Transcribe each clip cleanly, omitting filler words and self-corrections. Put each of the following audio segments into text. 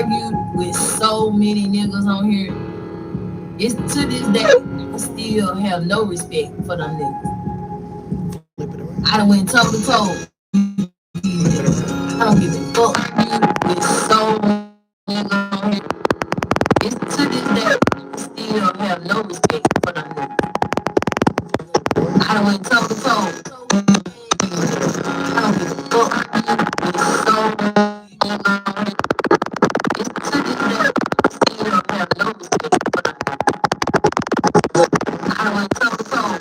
argued with so many niggas on here. It's to this day, I still have no respect for them niggas. I done went toe to toe. I don't give a fuck with so many niggas on here. It's to this day, I still have no respect for them niggas. I done went toe to toe. I don't give a fuck with so many niggas on here. It's to this day, I still have no respect for them niggas. I went toe to toe.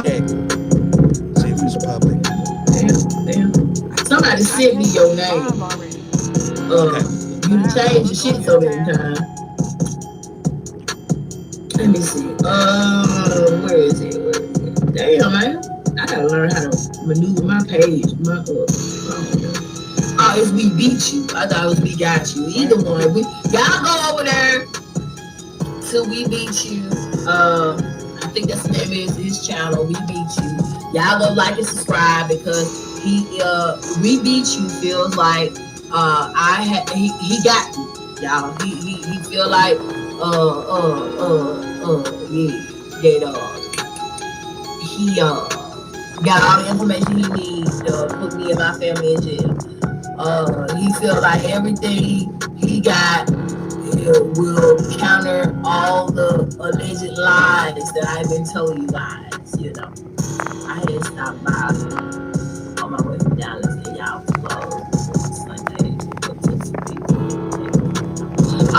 Check. See if it's public. Damn. Somebody sent me your name. You changed your shit so many times. Let me see. Where is it? Damn, man. I gotta learn how to maneuver my page. It's We Beat You. I thought it was We Got You. Either one. Y'all go over there to We Beat You. I think that's the name of his channel, We Beat You. Y'all go like and subscribe because We Beat You feels like he got me. Y'all. He feel like he got all the information he needs to put me and my family in jail. He feel like everything he got will counter all the alleged lies that I've been telling you guys, you know. I had to stop by on my way down and say y'all close Sunday.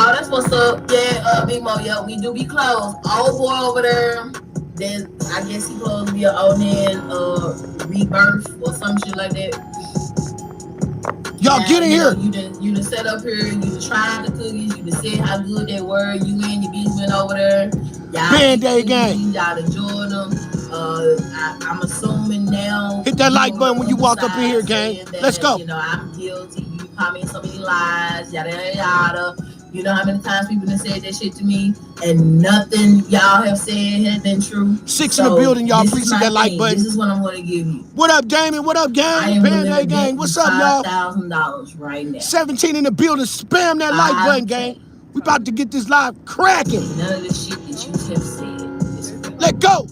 Oh, that's what's up. Yeah, Big Mo, yo, we do be closed. Old boy over there, then I guess he closed via old man rebirth or some shit like that. Y'all get in here. You done set up here. You done tried the cookies. You done said how good they were. You and your bitch went over there. Y'all Band-Aid gang. Y'all enjoyed them. I'm assuming now. Hit that like button when you walk up in here, gang. Let's go. You know, I'm guilty. You call me so many lies. Yada, yada, yada. You know how many times people have said that shit to me and nothing y'all have said has been true. 6 in the building, y'all. Please hit that like button. This is what I'm going to give you. What up, Damon? What up, gang? Band-Aid gang. What's up, y'all? $5,000 right now. 17 in the building. Spam that like button, gang. We about to get this live cracking. None of the shit that you have said is real. Let go.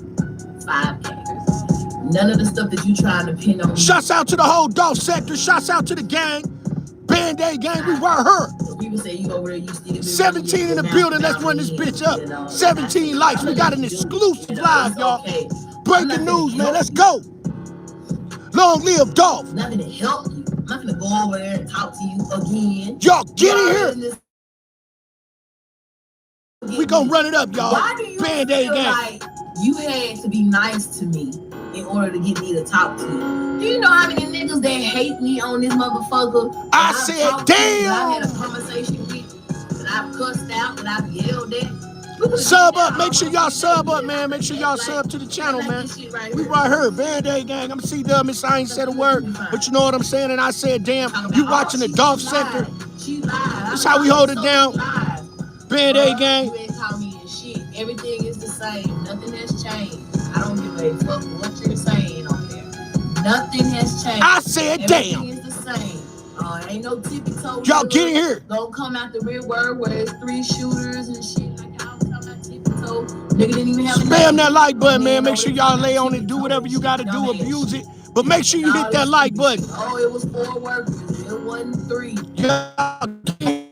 5K. None of the stuff that you trying to pin on. Shouts out to the whole Dolph sector. Shouts out to the gang. Band-Aid gang, we were her. People say you over there, you still 17 in the building, let's run this bitch up. You know, 17 likes, we got an exclusive live, y'all. Okay. Breaking news, man, let's go. Long live Dolph. I'm not gonna help you. I'm not gonna go over there and talk to you again. Y'all get in here. We gonna run it up, y'all. Why do you feel like you had to be nice to me in order to get me to talk to you? Do you know how many niggas that hate me on this motherfucker? I said, damn. I had a conversation with, that I've cussed out, that I've yelled at. Sub up. Make sure y'all sub up, man. Make sure y'all sub to the channel, man. We right here, Band-Aid gang. I'm C-Dub, Miss. I ain't said a word, but you know what I'm saying. And I said, damn, you watching the Dolph sector. That's how we hold it down. Band-Aid gang. You ain't call me and shit. Everything is the same. Nothing has changed. I don't give a fuck what you're saying on there. Nothing has changed. I said, damn. Everything is the same. Ain't no tippy toe. Y'all get in here. Don't come out the real word where it's 3 shooters and shit like y'all talking about tippy toe. Nigga didn't even have spam that like button, man. Make sure y'all lay on it. Do whatever you gotta do. Abuse it. But make sure you hit that like button. Oh, it was 4 workers. It wasn't 3.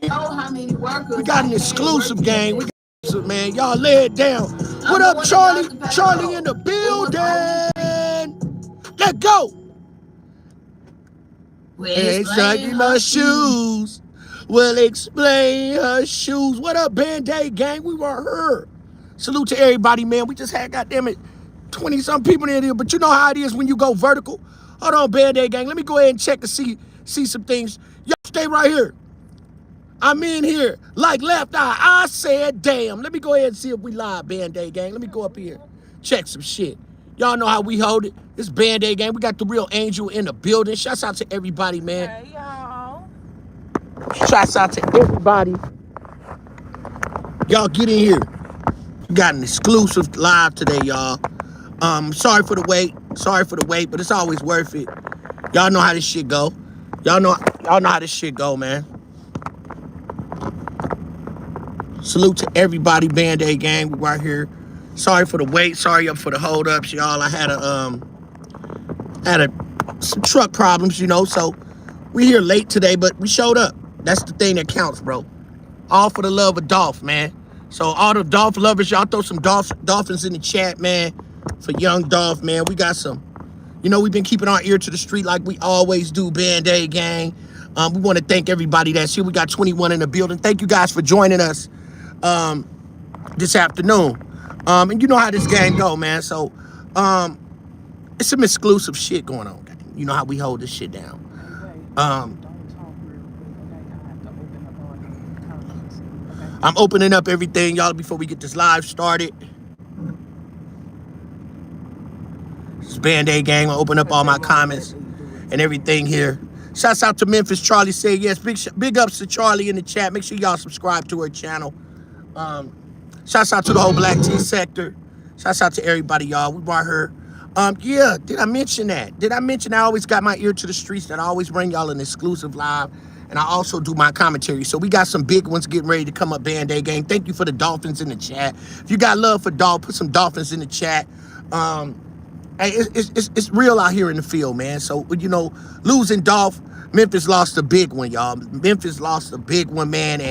How many workers? We got an exclusive gang. We got, man, y'all lay it down. What up, Charlie? Charlie in the building. Let go. Hey, sucking my shoes. Will explain her shoes. What up, Band-Aid gang? We were her. Salute to everybody, man. We just had, goddamn it, 20-some people in here. But you know how it is when you go vertical. Hold on, Band-Aid gang. Let me go ahead and check to see some things. Y'all stay right here. I'm in here. Like left eye. I said, damn. Let me go ahead and see if we live, Band-Aid gang. Let me go up here. Check some shit. Y'all know how we hold it. It's Band-Aid gang. We got the real angel in the building. Shouts out to everybody, man. Hey, y'all. Shouts out to everybody. Y'all get in here. We got an exclusive live today, y'all. Sorry for the wait. Sorry for the wait, but it's always worth it. Y'all know how this shit go. Y'all know how this shit go, man. Salute to everybody, Band-Aid gang. We right here. Sorry for the wait. Sorry up for the hold-ups, y'all. I had some truck problems, so we here late today, but we showed up. That's the thing that counts, bro. All for the love of Dolph, man. So all the Dolph lovers, y'all throw some dolphins in the chat, man. For young Dolph, man. We got some. We've been keeping our ear to the street like we always do, Band-Aid gang. We want to thank everybody that's here. We got 21 in the building. Thank you guys for joining us this afternoon. And you know how this gang go, man. So it's some exclusive shit going on, gang. You know how we hold this shit down. I'm opening up everything, y'all, before we get this live started. It's Band-Aid gang. I'll open up all my comments and everything here. Shouts out to Memphis. Charlie said yes. Big ups to Charlie in the chat. Make sure y'all subscribe to her channel. Shouts out to the whole Black Tea sector. Shouts out to everybody, y'all. We brought her. Yeah, did I mention that? Did I mention I always got my ear to the streets, that I always bring y'all an exclusive live, and I also do my commentary. So we got some big ones getting ready to come up, Band-Aid gang. Thank you for the dolphins in the chat. If you got love for Dolph, put some dolphins in the chat. Hey, it's real out here in the field, man. So, losing Dolph, Memphis lost a big one, y'all. Memphis lost a big one, man,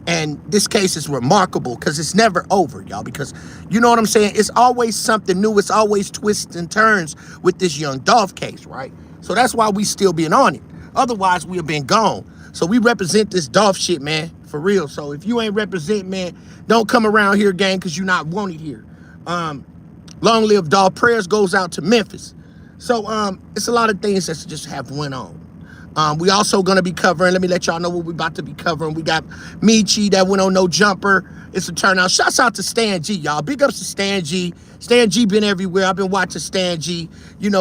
and this case is remarkable because it's never over, y'all, because you know what I'm saying? It's always something new. It's always twists and turns with this young Dolph case, right? So that's why we still being on it. Otherwise, we have been gone. So we represent this Dolph shit, man, for real. So if you ain't represent, man, don't come around here, gang, because you're not wanted here. Long live Dolph. Prayers goes out to Memphis. So it's a lot of things that just have went on. We also going to be covering, let me let y'all know what we about to be covering. We got Michi that went on No Jumper. It's a turnout. Shouts out to Stan G, y'all. Big ups to Stan G. Stan G been everywhere. I've been watching Stan G,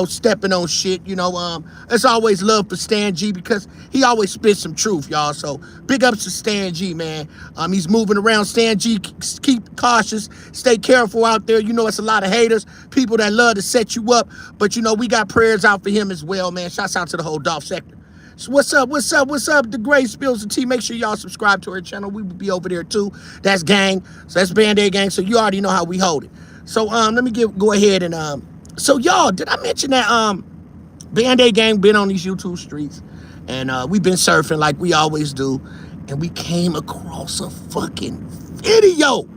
stepping on shit. It's always love for Stan G because he always spits some truth, y'all. So big ups to Stan G, man. He's moving around. Stan G, keep cautious. Stay careful out there. It's a lot of haters, people that love to set you up. But, we got prayers out for him as well, man. Shouts out to the whole Dolph sector. So what's up? The Gray Spills the Tea. Make sure y'all subscribe to her channel. We will be over there too. That's gang. So that's Band-Aid gang. So you already know how we hold it. So let me go ahead and so y'all, did I mention that Band-Aid gang been on these YouTube streets and we've been surfing like we always do, and we came across a fucking video.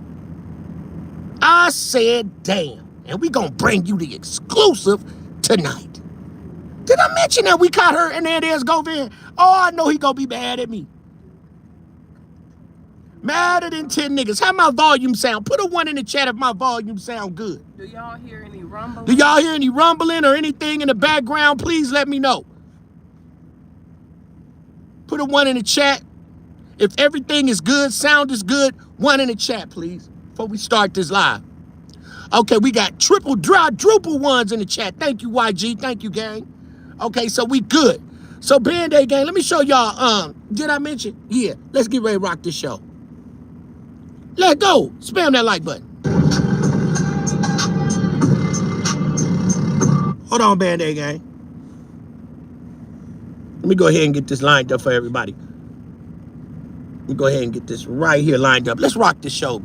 I said damn, and we gonna bring you the exclusive tonight. Did I mention that we caught her and there's Govin? Oh, I know he gonna be mad at me. Madder than 10 niggas. How my volume sound? Put a 1 in the chat if my volume sound good. Do y'all hear any rumbling? Do y'all hear any rumbling or anything in the background? Please let me know. Put a 1 in the chat. If everything is good, sound is good, 1 in the chat, please, before we start this live. Okay, we got triple ones in the chat. Thank you, YG. Thank you, gang. Okay, so we good. So Band-Aid gang, let me show y'all. Did I mention? Yeah, let's get ready to rock this show. Let's go. Spam that like button. Hold on, Band-Aid gang. Let me go ahead and get this lined up for everybody. Let me go ahead and get this right here lined up. Let's rock this show.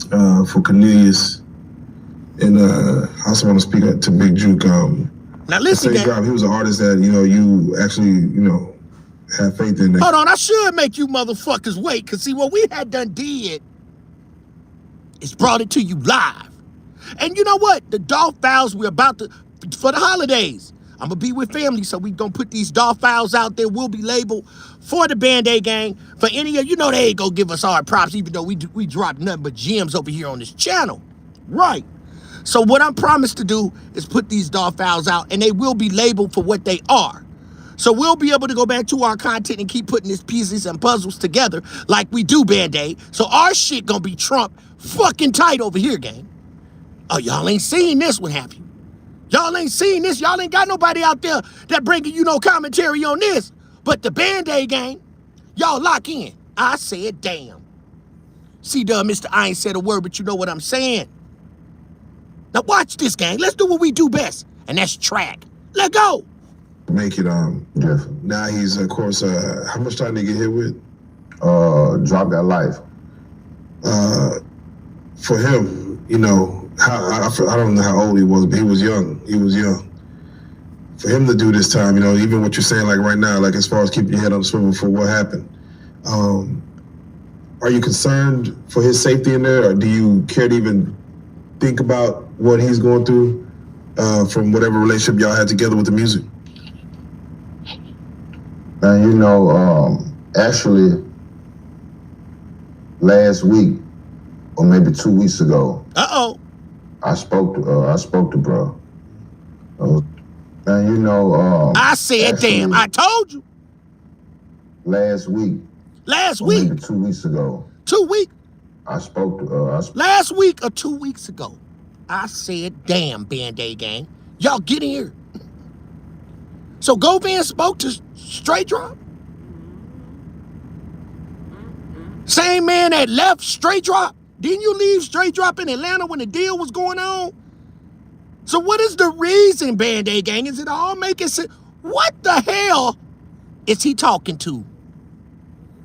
For Cornelius, and I also want to speak to Big Juke. Now listen, he was an artist that you actually have faith in. Hold on, I should make you motherfuckers wait, cause see what we had done did is brought it to you live. And you know what? The Dolph files we're about to for the holidays. I'm gonna be with family, so we gonna put these Dolph files out there. We'll be labeled for the Band-Aid gang. For any of they ain't gonna give us hard props, even though we drop nothing but gems over here on this channel, right? So what I'm promised to do is put these Dolph files out, and they will be labeled for what they are. So we'll be able to go back to our content and keep putting these pieces and puzzles together like we do, Band-Aid. So our shit gonna be Trump fucking tight over here, gang. Oh, y'all ain't seen this one, have you? Y'all ain't seen this. Y'all ain't got nobody out there that bringing commentary on this. But the Band-Aid gang, y'all lock in. I said damn. C-Dub, Mr. I ain't said a word, but you know what I'm saying. Now watch this, gang. Let's do what we do best, and that's track. Let go. Make it different. Now he's of course how much time did he get hit with? Drop That Life. For him, you know, I don't know how old he was, but he was young. He was young. For him to do this time, you know, even what you're saying, like right now, like as far as keeping your head on the swivel for what happened, are you concerned for his safety in there, or do you care to even think about what he's going through from whatever relationship y'all had together with the music? Man, you know, actually, last week or maybe 2 weeks ago, I spoke to bro. Man, you know, I said, actually, damn, I told you. Last week. Maybe 2 weeks ago. 2 weeks. I spoke to last week or 2 weeks ago. I said, damn, Band-Aid gang, y'all get in here. So Govan spoke to Straight Drop? Same man that left Straight Drop? Didn't you leave Straight Drop in Atlanta when the deal was going on? So what is the reason, Band-Aid gang? Is it all making sense? What the hell is he talking to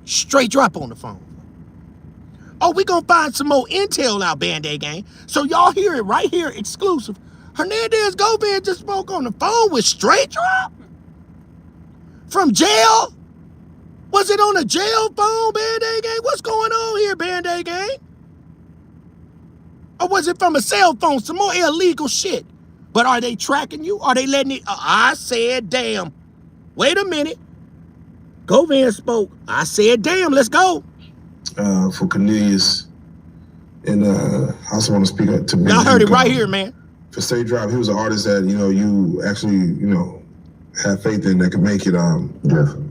Straight Drop on the phone? Oh, we gonna find some more intel out, Band-Aid gang. So y'all hear it right here, exclusive. Hernandez Govan just spoke on the phone with Straight Drop? From jail? Was it on a jail phone, Band-Aid gang? What's going on here, Band-Aid gang? Or was it from a cell phone, some more illegal shit? But are they tracking you? Are they letting it? I said, damn. Wait a minute. Govan spoke. I said, damn, let's go. For Cornelius, and I also want to speak up to me. Y'all heard it right here, man. For Straight Drop, he was an artist that, you know, you actually, you know, have faith in that could make it.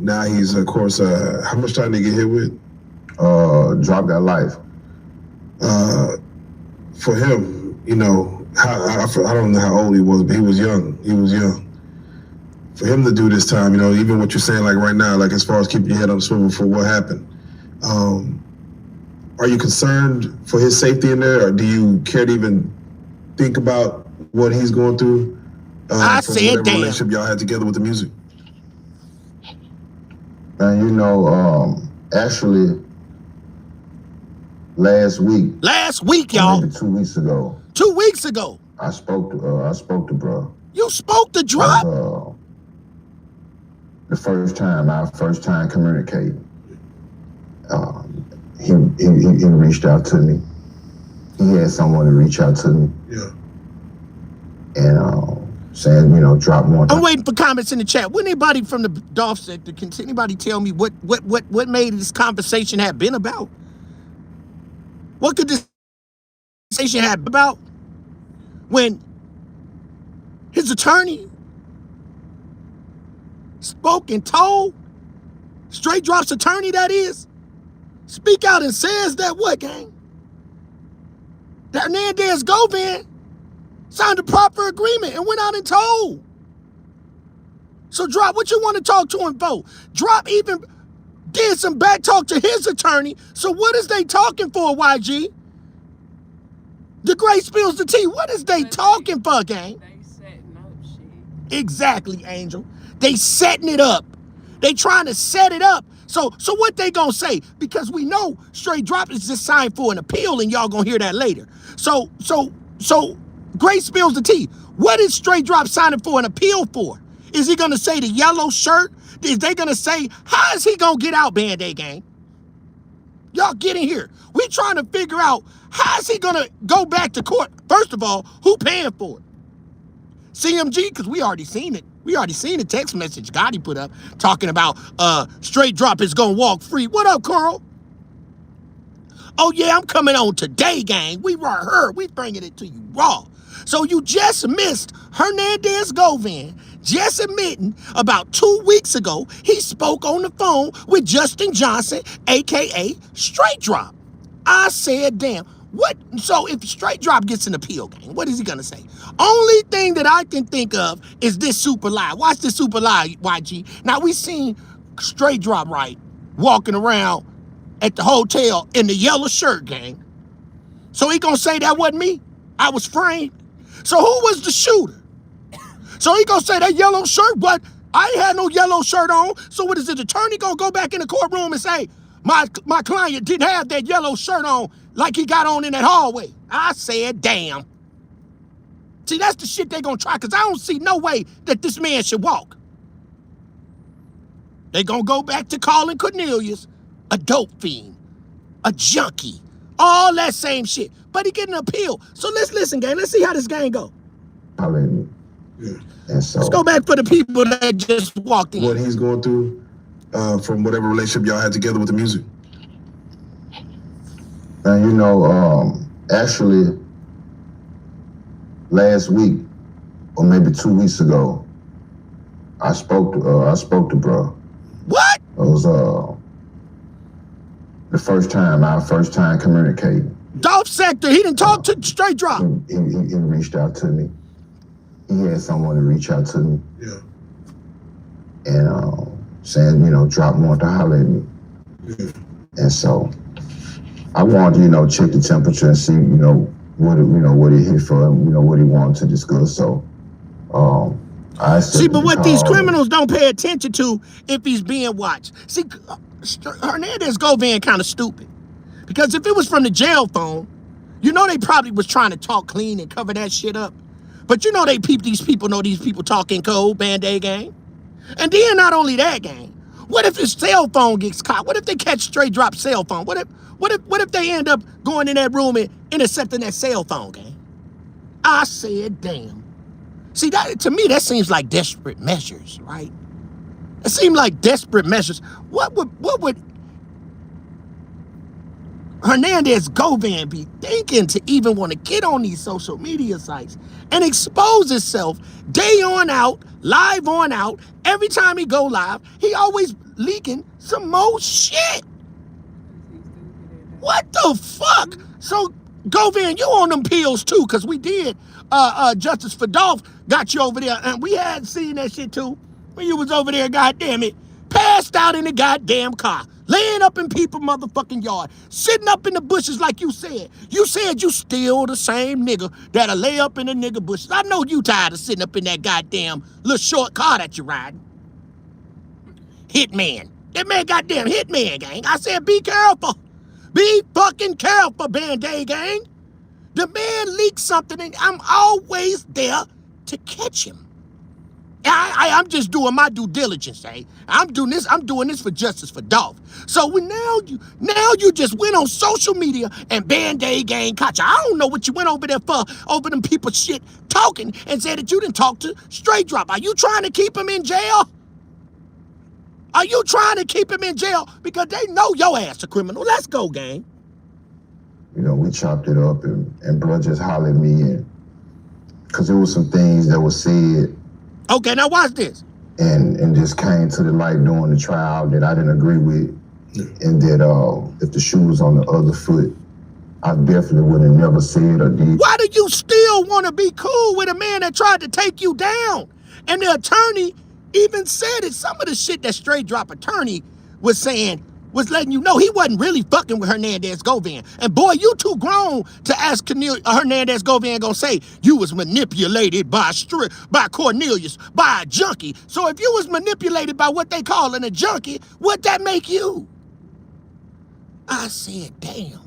Now he's, of course, how much time did he get hit with? Drop That Life. For him, you know, I don't know how old he was, but he was young. He was young. For him to do this time, you know, even what you're saying, like right now, like as far as keeping your head on the swivel for what happened, are you concerned for his safety in there, or do you care to even think about what he's going through I from said, whatever damn. relationship y'all had together with the music? Man, you know, actually, last week, y'all. Maybe 2 weeks ago. 2 weeks ago. I spoke to bro. You spoke to Drop? Our first time communicating. He reached out to me. He had someone to reach out to me. Yeah. And saying, you know, drop more. I'm waiting for comments in the chat. Would anybody from the Dolph sector, can anybody tell me what made this conversation have been about? What could this conversation have been about when his attorney spoke and told Straight Drop's attorney, that is, speak out and says that what, gang? That Hernandez Govan signed a proper agreement and went out and told. So Drop, what you want to talk to him for? Drop even did some back talk to his attorney. So what is they talking for, YG? The Gray spills the tea. What is they talking for, gang? They setting up shit. Exactly, Angel. They setting it up. They trying to set it up. So what they gonna say? Because we know Straight Drop is just signed for an appeal, and y'all gonna hear that later. So Gray spills the tea. What is Straight Drop signing for an appeal for? Is he gonna say the yellow shirt? Is they gonna say, how is he gonna get out, Band-Aid gang? Y'all get in here. We trying to figure out, how is he gonna go back to court? First of all, who paying for it? CMG, because we already seen it. We already seen the text message Gotti put up talking about Straight Drop is gonna walk free. What up, Carl? Oh yeah, I'm coming on today, gang. We bringing it to you raw. So you just missed Hernandez Govan just admitting about 2 weeks ago he spoke on the phone with Justin Johnson, aka Straight Drop. I said, damn. What? So if Straight Drop gets an appeal, gang, what is he gonna say? Only thing that I can think of is this super lie. Watch this super lie, YG. Now we seen Straight Drop, right, walking around at the hotel in the yellow shirt, gang. So he gonna say that wasn't me? I was framed. So who was the shooter? So he gonna say that yellow shirt, but I ain't had no yellow shirt on. So what is the attorney gonna go back in the courtroom and say, my client didn't have that yellow shirt on like he got on in that hallway? I said, damn. See, that's the shit they gonna try, because I don't see no way that this man should walk. They gonna go back to calling Cornelius a dope fiend, a junkie, all that same shit. But he getting an appeal. So let's listen, gang. Let's see how this game go. Hallelujah. And so, let's go back for the people that just walked in. What he's going through from whatever relationship y'all had together with the music. And you know, actually, last week or maybe 2 weeks ago, I spoke to bro. What? It was our first time communicating. Dolph Sector, he didn't talk to Straight Drop. He reached out to me. He had someone to reach out to me. Yeah. And saying, you know, Drop wanted to holler at me. Yeah. And so I wanted to, you know, check the temperature and see, you know, what he hit for, you know, what he wanted to discuss. So I see, but what these criminals don't pay attention to if he's being watched. See, Hernandez Govan kind of stupid. Because if it was from the jail phone, you know they probably was trying to talk clean and cover that shit up. But you know these people know these people talking code, Band-Aid gang. And then not only that, gang, what if his cell phone gets caught? What if they catch Straight Drop's cell phone? What if they end up going in that room and intercepting that cell phone, gang? I said, damn. See, that to me, that seems like desperate measures, right? It seemed like desperate measures. What would Hernandez Govan be thinking to even want to get on these social media sites and expose himself day on out, live on out? Every time he go live, he always leaking some more shit. What the fuck? So Govan, you on them pills too, because we did Justice for Dolph got you over there, and we had seen that shit too when you was over there, goddamn it, passed out in the goddamn car, laying up in people's motherfucking yard, sitting up in the bushes like you said. You said you still the same nigga that'll lay up in the nigga bushes. I know you tired of sitting up in that goddamn little short car that you riding. Hitman. That man goddamn Hitman, gang. I said be careful. Be fucking careful, Band-Aid gang. The man leaked something and I'm always there to catch him. I'm just doing my due diligence, eh? I'm doing this for Justice for Dolph. So now you just went on social media and Band-Aid gang caught you. I don't know what you went over there for, over them people shit talking and said that you didn't talk to Straight Drop. Are you trying to keep him in jail? Are you trying to keep him in jail? Because they know your ass a criminal. Let's go, gang. You know, we chopped it up and bro just hollered at me, and because there was some things that were said. Okay, now watch this. And just came to the light during the trial that I didn't agree with. And that if the shoe was on the other foot, I definitely would have never said or did. Why do you still want to be cool with a man that tried to take you down? And the attorney even said it. Some of the shit that Straight Drop attorney was saying was letting you know he wasn't really fucking with Hernandez Govan. And boy, you too grown to ask Hernandez Govan gonna say you was manipulated by Cornelius, by a junkie. So if you was manipulated by what they calling a junkie, what'd that make you? I said, damn.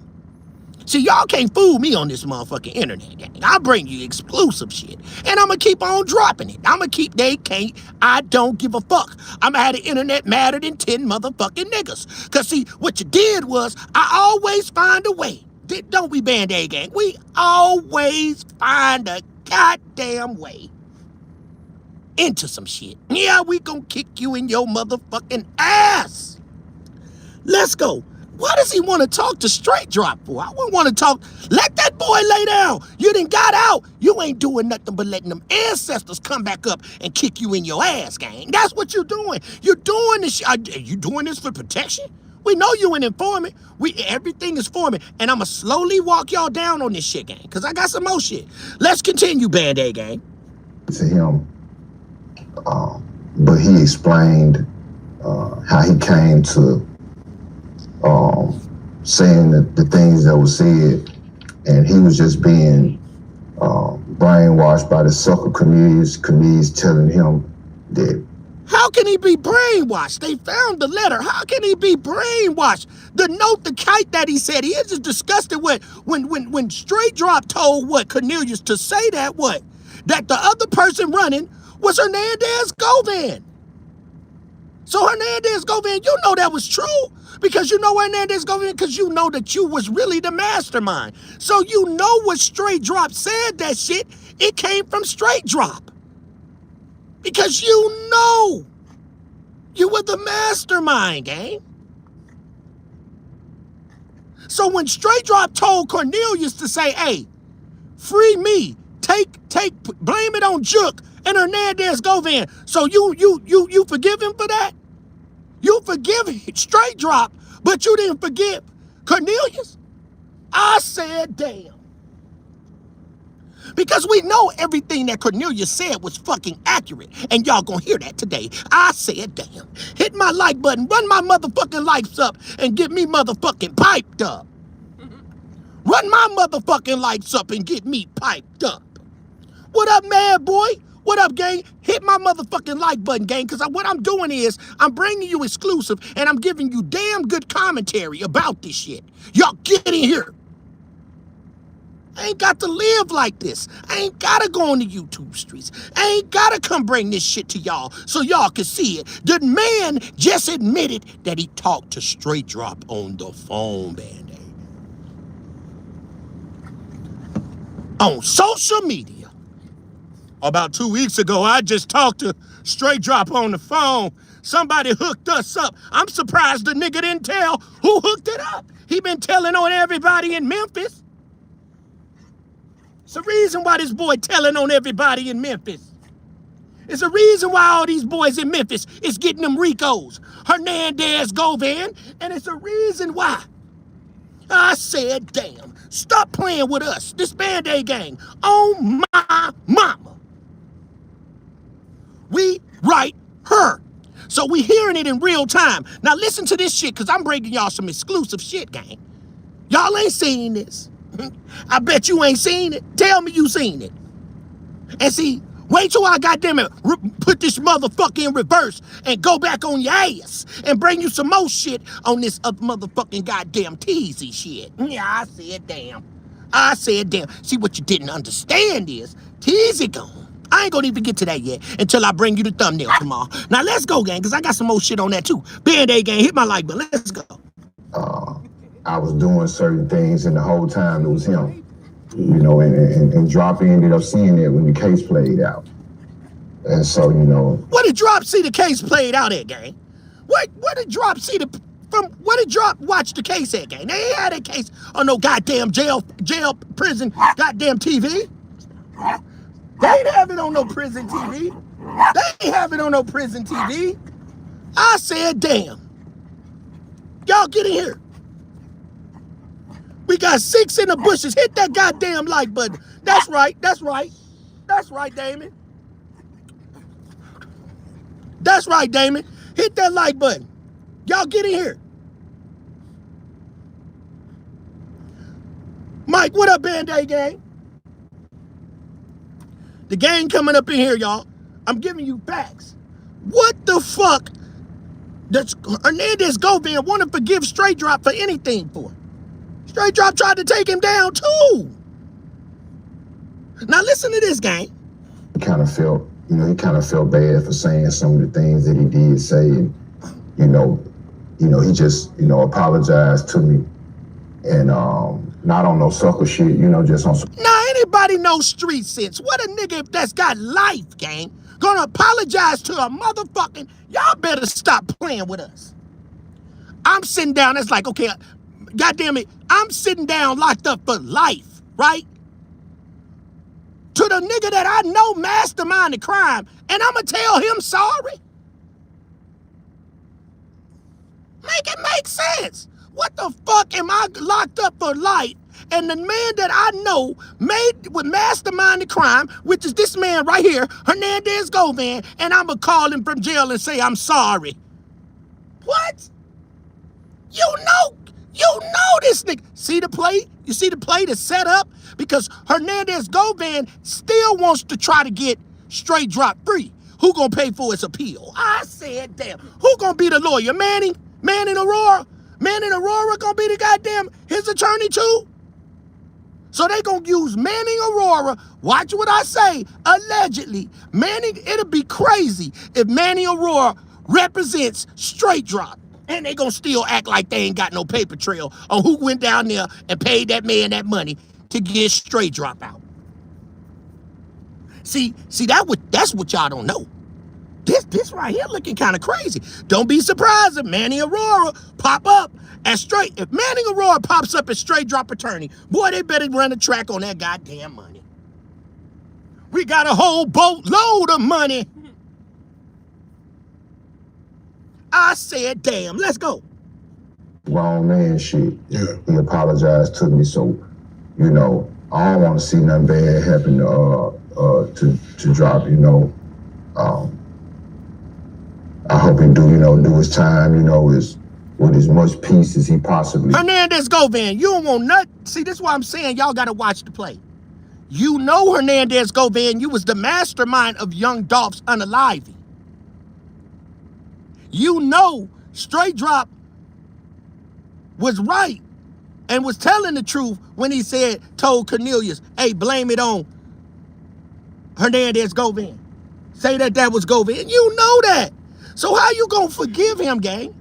See, y'all can't fool me on this motherfucking internet, gang. I bring you exclusive shit. And I'ma keep on dropping it. I don't give a fuck. I'ma have the internet madder than 10 motherfucking niggas. Cause see, what you did was, I always find a way. Don't we, Band-Aid gang? We always find a goddamn way into some shit. Yeah, we gonna kick you in your motherfucking ass. Let's go. Why does he want to talk to Straight Drop for? I wouldn't want to talk. Let that boy lay down. You done got out. You ain't doing nothing but letting them ancestors come back up and kick you in your ass, gang. That's what you're doing. You're doing this. Are you doing this for protection? We know you an informant. Everything is forming. And I'ma slowly walk y'all down on this shit, gang. Because I got some more shit. Let's continue, Band-Aid gang. To him. But he explained how he came to saying the things that were said, and he was just being brainwashed by the sucker Cornelius telling him that. How can he be brainwashed? They found the letter. How can he be brainwashed? The note, the kite that he said, he is just disgusted with when Straight Drop told what Cornelius to say that what? That the other person running was Hernandez Govan. So Hernandez Govan, you know that was true. Because you know Hernandez Govan, because you know that you was really the mastermind. So you know what Straight Drop said that shit, it came from Straight Drop. Because you know you were the mastermind, gang. So when Straight Drop told Cornelius to say, hey, free me, blame it on Juke and Hernandez Govan. So you forgive him for that? You forgive Straight Drop, but you didn't forgive Cornelius? I said, damn. Because we know everything that Cornelius said was fucking accurate. And y'all gonna hear that today. I said, damn. Hit my like button, run my motherfucking likes up, and get me motherfucking piped up. Run my motherfucking likes up and get me piped up. What up, mad boy? What up, gang? Hit my motherfucking like button, gang, because what I'm doing is I'm bringing you exclusive and I'm giving you damn good commentary about this shit. Y'all get in here. I ain't got to live like this. I ain't got to go on the YouTube streets. I ain't got to come bring this shit to y'all so y'all can see it. The man just admitted that he talked to Straight Drop on the phone, Band-Aid. On social media. About 2 weeks ago, I just talked to Straight Drop on the phone. Somebody hooked us up. I'm surprised the nigga didn't tell who hooked it up. He been telling on everybody in Memphis. It's a reason why this boy telling on everybody in Memphis. It's a reason why all these boys in Memphis is getting them Ricos. Hernandez Govan. And it's a reason why. I said, damn, stop playing with us. This Band-Aid gang. Oh my mama. We right her. So we hearing it in real time. Now listen to this shit, because I'm bringing y'all some exclusive shit, gang. Y'all ain't seen this. I bet you ain't seen it. Tell me you seen it. And see, wait till I goddamn it put this motherfucker in reverse and go back on your ass and bring you some more shit on this other motherfucking goddamn teasy shit. Yeah, I said damn. I said damn. See, what you didn't understand is teasy gone. I ain't gonna even get to that yet until I bring you the thumbnail tomorrow. Now let's go, gang, because I got some more shit on that too. Band-Aid gang, hit my like button. Let's go. I was doing certain things, and the whole time it was him. You know, and Drop ended up seeing it when the case played out. And so, you know. Where did Drop see the case played out at, gang? Where did Drop see where did Drop watch the case at, gang? They ain't had that case on no goddamn jail, prison, goddamn TV. They ain't have it on no prison TV. They ain't have it on no prison TV. I said, damn. Y'all get in here. We got 6 in the bushes. Hit that goddamn like button. That's right. That's right. That's right, Damon. That's right, Damon. Hit that like button. Y'all get in here. Mike, what up, Band-Aid gang? The gang coming up in here, y'all. I'm giving you facts. What the fuck does Hernandez Govan want to forgive Straight Drop for anything for? Straight Drop tried to take him down too. Now listen to this, gang. He kind of felt bad for saying some of the things that he did say, and he just apologized to me, and not on no sucker shit, just on some. Now anybody know street sense? What a nigga that's got life, gang, gonna apologize to a motherfucking. Y'all better stop playing with us. I'm sitting down. It's like, okay, goddamn it, I'm sitting down locked up for life, right? To the nigga that I know mastermind the crime, and I'ma tell him sorry? Make it make sense. What the fuck am I locked up for life? And the man that I know would mastermind the crime, which is this man right here, Hernandez Govan, and I'ma call him from jail and say I'm sorry. What? You know this nigga. See the play? You see the play that's set up? Because Hernandez Govan still wants to try to get straight drop free. Who gonna pay for his appeal? I said, damn. Who gonna be the lawyer? Manning Aurora? Manning Aurora gonna be the goddamn his attorney too? So they gonna use Manning Aurora. Watch what I say. Allegedly, it'll be crazy if Manning Aurora represents straight drop. And they gonna still act like they ain't got no paper trail on who went down there and paid that man that money to get straight drop out. See, that's what y'all don't know. This right here looking kind of crazy. Don't be surprised if Manning Aurora pop up as straight. If Manning Aurora pops up as straight drop attorney, boy, they better run a track on that goddamn money. We got a whole boatload of money. I said, damn, let's go. Grown man shit. Yeah. He apologized to me, so, you know, I don't want to see nothing bad happen to drop, you know. I hope he do his time, with as much peace as he possibly. Hernandez Govan, you don't want nothing. See, this is why I'm saying y'all got to watch the play. You know Hernandez Govan, you was the mastermind of Young Dolph's Unaliving. You know straight drop was right and was telling the truth when he told Cornelius, hey, blame it on Hernandez Govan. Say that was Govan. You know that. So how you gonna forgive him, gang?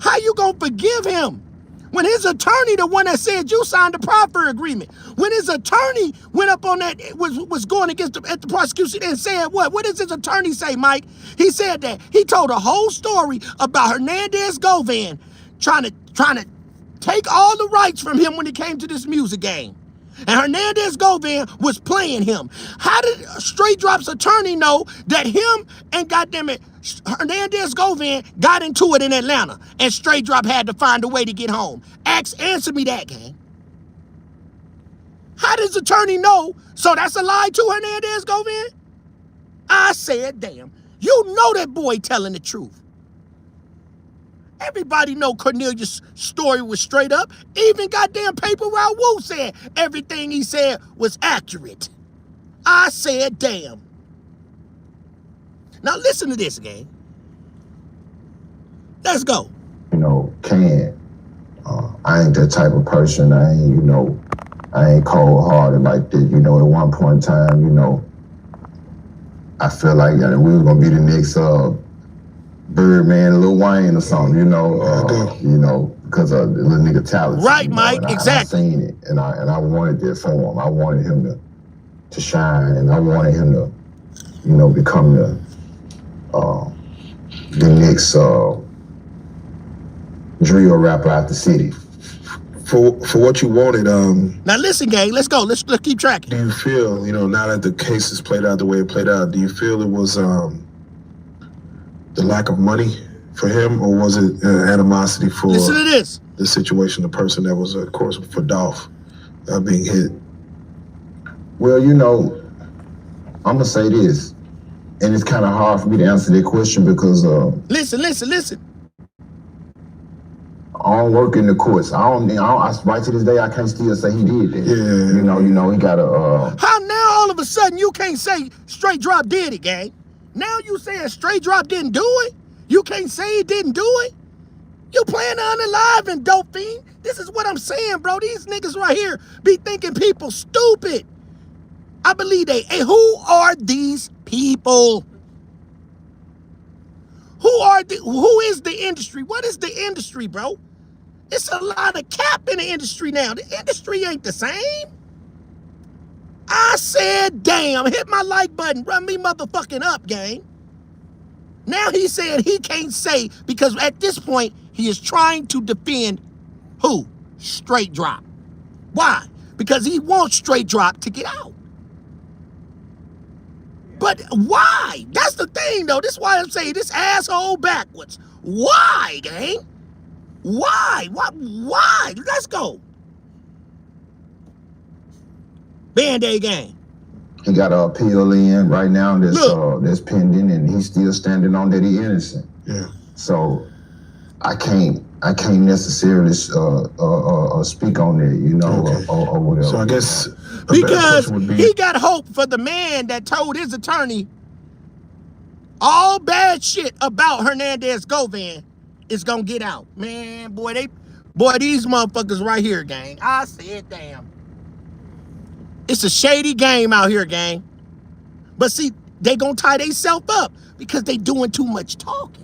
How you gonna forgive him? When his attorney, the one that said you signed the proffer agreement, when his attorney went up on that, was going against at the prosecution and said what? What does his attorney say, Mike? He said that he told a whole story about Hernandez Govan trying to take all the rights from him when it came to this music game. And Hernandez Govan was playing him. How did Straight Drop's attorney know that him and goddammit Hernandez Govan got into it in Atlanta and Straight Drop had to find a way to get home? Answer me that, gang. How does attorney know? So that's a lie to Hernandez Govan? I said, damn. You know that boy telling the truth. Everybody know Cornelius' story was straight up. Even goddamn Paper Route Wu said everything he said was accurate. I said, damn. Now listen to this, gang. Let's go. I ain't that type of person. I ain't cold-hearted like that. At one point in time, I feel like we was gonna be the next Birdman, Lil Wayne or something, because of the little nigga talent. Right, Mike, exactly. I seen it, and I wanted that for him. I wanted him to shine, and I wanted him to, become the next drill rapper out the city. For what you wanted, now listen, gang, let's go. Let's keep tracking. Do you feel, now that the case has played out the way it played out, do you feel it was the lack of money for him, or was it animosity for Listen to this. the situation, the person that was, of course, for Dolph being hit? Well, I'm gonna say this, and it's kind of hard for me to answer that question because Listen. I don't work in the courts. Right to this day, I can't still say he did that. Yeah. He got a. How now all of a sudden you can't say Straight Drop did it, gang? Now you saying Straight Drop didn't do it? You can't say he didn't do it? You playing Unaliving, dope fiend. This is what I'm saying, bro. These niggas right here be thinking people stupid. I believe they. Hey, who are these people? Who is the industry? What is the industry, bro? It's a lot of cap in the industry now. The industry ain't the same. I said, damn, hit my like button. Run me motherfucking up, gang. Now he said he can't say, because at this point, he is trying to defend who? Straight Drop. Why? Because he wants Straight Drop to get out. But why? That's the thing, though. This is why I'm saying this asshole backwards. Why, gang? Why? Why? Let's go. Band-Aid gang. He got an appeal in right now that's pending, and he's still standing on that he innocent. Yeah. So I can't I can't necessarily speak on it, you know, Okay. or whatever. So I guess a better Because question would be, he got hope for the man that told his attorney all bad shit about Hernandez Govan is gonna get out. Man, boy, these motherfuckers right here, gang. I said, damn. It's a shady game out here, gang. But see, they gonna tie themselves up because they doing too much talking.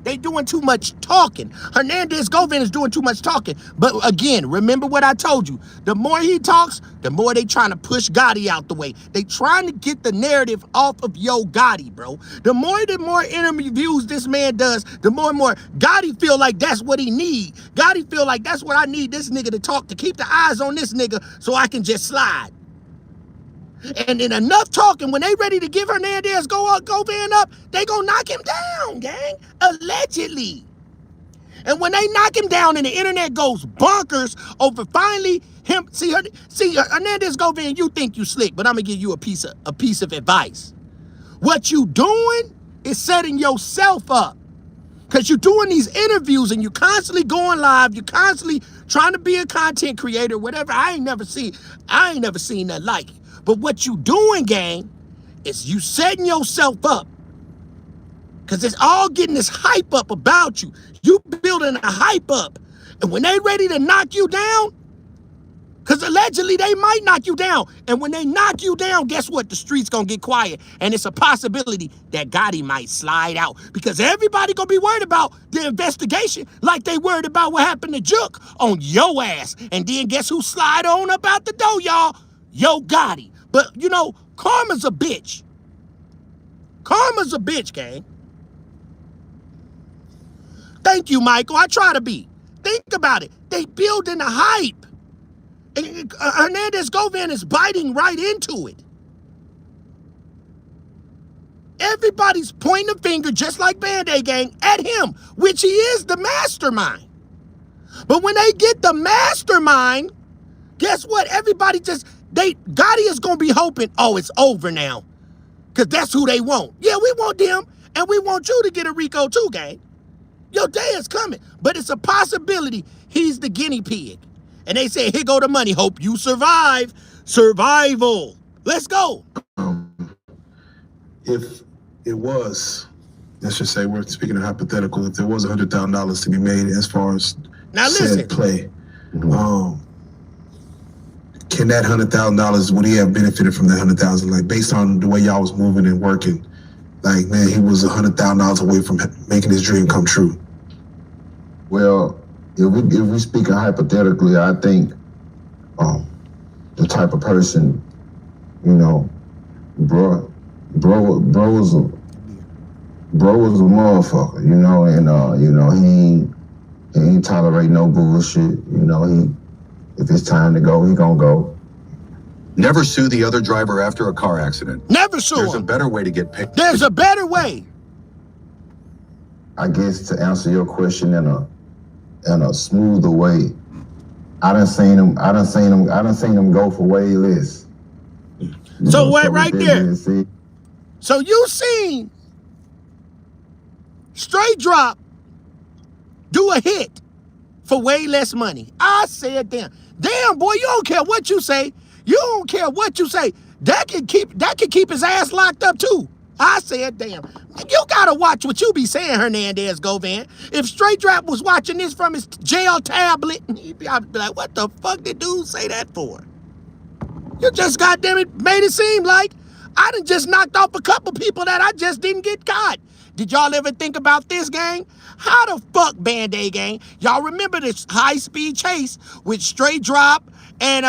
They doing too much talking. Hernandez Govan is doing too much talking. But again, remember what I told you. The more he talks, the more they trying to push Gotti out the way. They trying to get the narrative off of Yo Gotti, bro. The more interviews this man does, the more and more Gotti feel like that's what he need. Gotti feel like that's what I need this nigga to talk, to keep the eyes on this nigga so I can just slide. And then enough talking, when they ready to give Hernandez Govan up, they gonna knock him down, gang. Allegedly. And when they knock him down and the internet goes bonkers over finally him, see Hernandez Govan, you think you slick, but I'm gonna give you a piece of advice. What you doing is setting yourself up. Because you're doing these interviews and you're constantly going live, you're constantly trying to be a content creator, whatever. I ain't never seen that like it. But what you doing, gang, is you setting yourself up. Because it's all getting this hype up about you. You building a hype up. And when they ready to knock you down, because allegedly they might knock you down. And when they knock you down, guess what? The street's going to get quiet. And it's a possibility that Gotti might slide out. Because everybody going to be worried about the investigation like they worried about what happened to Jook on yo ass. And then guess who slide on up out the door, y'all? Yo Gotti. But, you know, karma's a bitch. Karma's a bitch, gang. Thank you, Michael. I try to be. Think about it. They building a hype. And Hernandez Govan is biting right into it. Everybody's pointing a finger, just like Band-Aid Gang, at him, which he is the mastermind. But when they get the mastermind, guess what? Everybody Gotti is going to be hoping, oh, it's over now. Because that's who they want. Yeah, we want them, and we want you to get a Rico too, gang. Your day is coming. But it's a possibility he's the guinea pig. And they say, here go the money. Hope you survive. Survival. Let's go. if it was, let's just say we're speaking of hypothetical, if there was $100,000 to be made as far as Now said listen. play, can that $100,000, would he have benefited from that $100,000? Like based on the way y'all was moving and working, like man, he was $100,000 away from making his dream come true. Well, if we speaking hypothetically, I think the type of person, you know, bro was a motherfucker, you know, and you know, he ain't tolerate no bullshit, you know, if it's time to go, he gonna go. Never sue the other driver after a car accident. Never sue There's a him. better way to get paid. There's a better way. I guess to answer your question in a smoother way, I done seen him go for way less. So wait right with that there. being said, So you seen Straight Drop do a hit for way less money. I said, damn boy, you don't care what you say. You don't care what you say. That could keep his ass locked up too. I said, damn. You gotta watch what you be saying, Hernandez Govan. If Straight Drop was watching this from his jail tablet, I'd be like, what the fuck did dude say that for? You just goddamn it made it seem like I done just knocked off a couple people that I just didn't get caught. Did y'all ever think about this, gang? How the fuck, Band-Aid Gang? Y'all remember this high-speed chase with Straight Drop and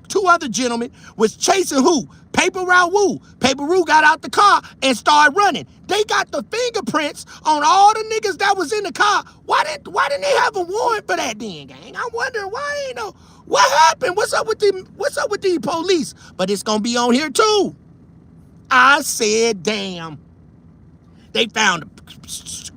two other gentlemen was chasing who? Paper Raul. Paper Raul got out the car and started running. They got the fingerprints on all the niggas that was in the car. Why didn't they have a warrant for that then, gang? I'm wondering why ain't no. What happened? What's up with the police? But it's gonna be on here too. I said, damn. They found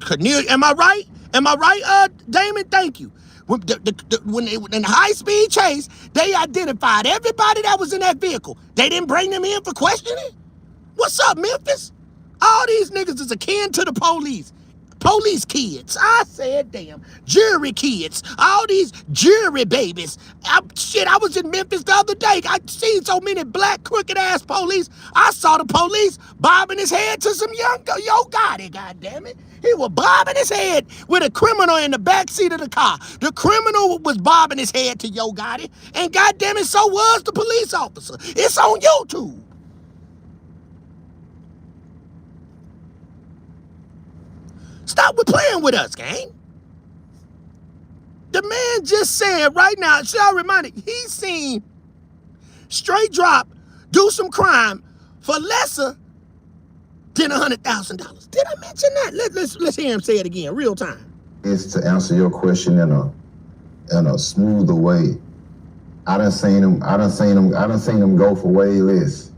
Cornelius. Am I right? Am I right, Damon? Thank you. When they in high-speed chase, they identified everybody that was in that vehicle. They didn't bring them in for questioning? What's up, Memphis? All these niggas is akin to the police. police kids. I said, damn, jury kids, all these jury babies. I was in Memphis the other day. I seen so many black crooked ass police. I saw the police bobbing his head to some young Yo Gotti, goddammit. He was bobbing his head with a criminal in the backseat of the car. The criminal was bobbing his head to Yo Gotti, and goddammit, so was the police officer. It's on YouTube. Stop with playing with us, gang. The man just said right now, y'all reminded, he's seen straight drop do some crime for lesser than $100,000. Did I mention that? Let's hear him say it again, real time. It's to answer your question in a smoother way. I done seen him go for way less.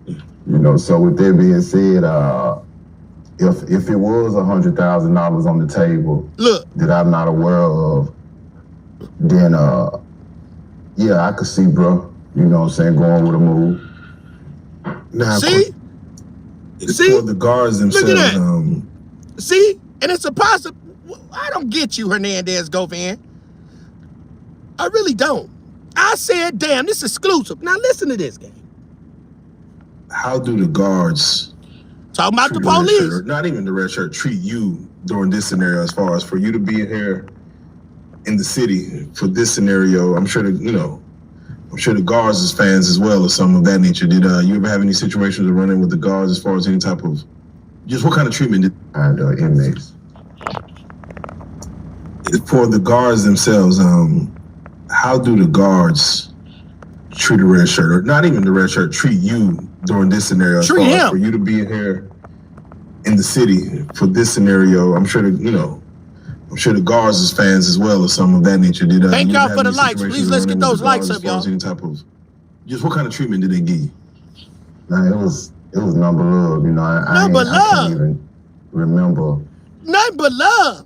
You know, so with that being said, if it was $100,000 on the table, look, that I'm not aware of, then yeah, I could see, bro. You know what I'm saying, going with a move. Now, see, for the guards themselves. Look at that. See, and it's a possible. I don't get you, Hernandez Govan. I really don't. I said, damn, this is exclusive. Now listen to this, gang. How do the guards talking about the police? Or not even the red shirt, treat you during this scenario, as far as for you to be here in the city for this scenario? I'm sure the guards is fans as well or something of that nature. Did you ever have any situations of running with the guards as far as any type of, just what kind of treatment did inmates? For the guards themselves, how do the guards treat a red shirt, or not even the red shirt, treat you during this scenario? As far as for you to be here in the city for this scenario, I'm sure the guards is fans as well or something of that nature. Did thank y'all for the likes. Please, let's get those likes up, y'all. Any type of, just what kind of treatment did they give you? Man, it was number love. You know, I can't even remember. Nothing but love.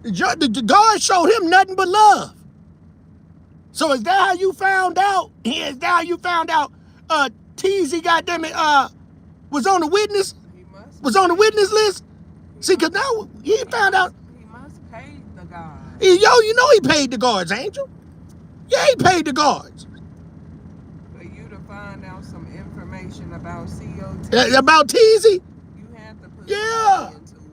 The guard showed him nothing but love. So is that how you found out? Is that how you found out? Teasy, goddammit, was on the witness. Was on the witness list. See, cause now he found out. He must pay the guards. You know he paid the guards, Angel. Yeah, he paid the guards. For you to find out some information about COT. About Teasy. You have to put yeah. into it.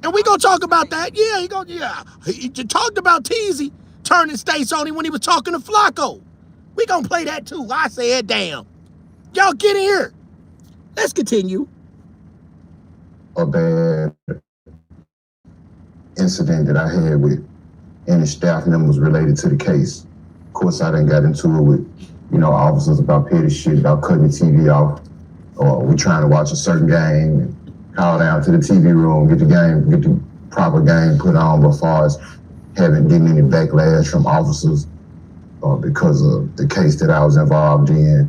And we gonna talk about that. Yeah, he talked about Teasy turning states on him when he was talking to Flacco. We gonna play that too. I said, damn. Y'all get in here. Let's continue. A bad incident that I had with any staff members related to the case. Of course, I done got into it with, officers about petty shit, about cutting the TV off, or we trying to watch a certain game and call down to the TV room, get the proper game put on, but as far as getting any backlash from officers because of the case that I was involved in,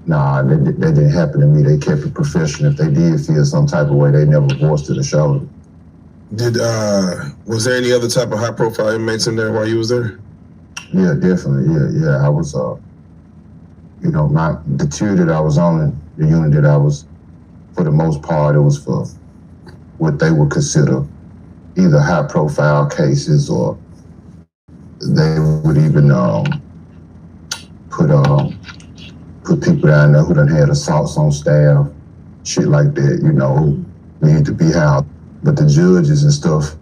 nah, that didn't happen to me. They kept it professional. If they did feel some type of way, they never voiced it or showed it. Was there any other type of high profile inmates in there while you was there? Yeah, definitely. Yeah. I was, the tier that I was on, the unit that I was, for the most part, it was for what they would consider either high profile cases, or they would even put people down there who done had assaults on staff, shit like that, who need to be housed. But the judges and stuff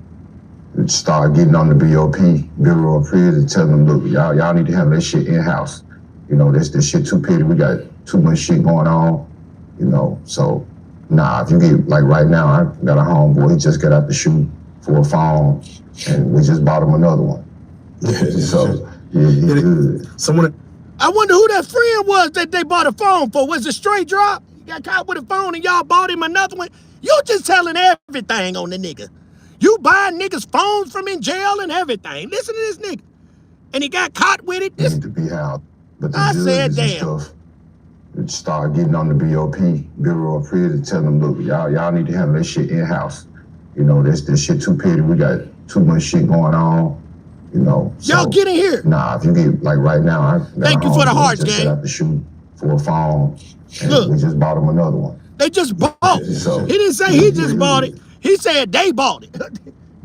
would start getting on the BOP, Bureau of Prisons, telling them, look, y'all need to have that shit in-house. This shit too petty. We got too much shit going on, So, nah, if you get, like right now, I got a homeboy, he just got out the chute for a phone, and we just bought him another one. So, yeah, he good. I wonder who that friend was that they bought a phone for. Was it straight drop? He got caught with a phone and y'all bought him another one? You just telling everything on the nigga. You buying niggas phones from in jail and everything. Listen to this nigga. And he got caught with it. Need to be housed. But the I said, judges damn. and stuff would start getting on the BOP, Bureau of Prisons, telling them, look, y'all need to have that shit in-house. This shit too petty. We got too much shit going on. So, y'all get in here. Nah, if you get, like right now, I got thank you for the hearts, gang. Got out the chute for a phone, and look, we just bought him another one. They just bought. So, he didn't say he just bought it. He said they bought it.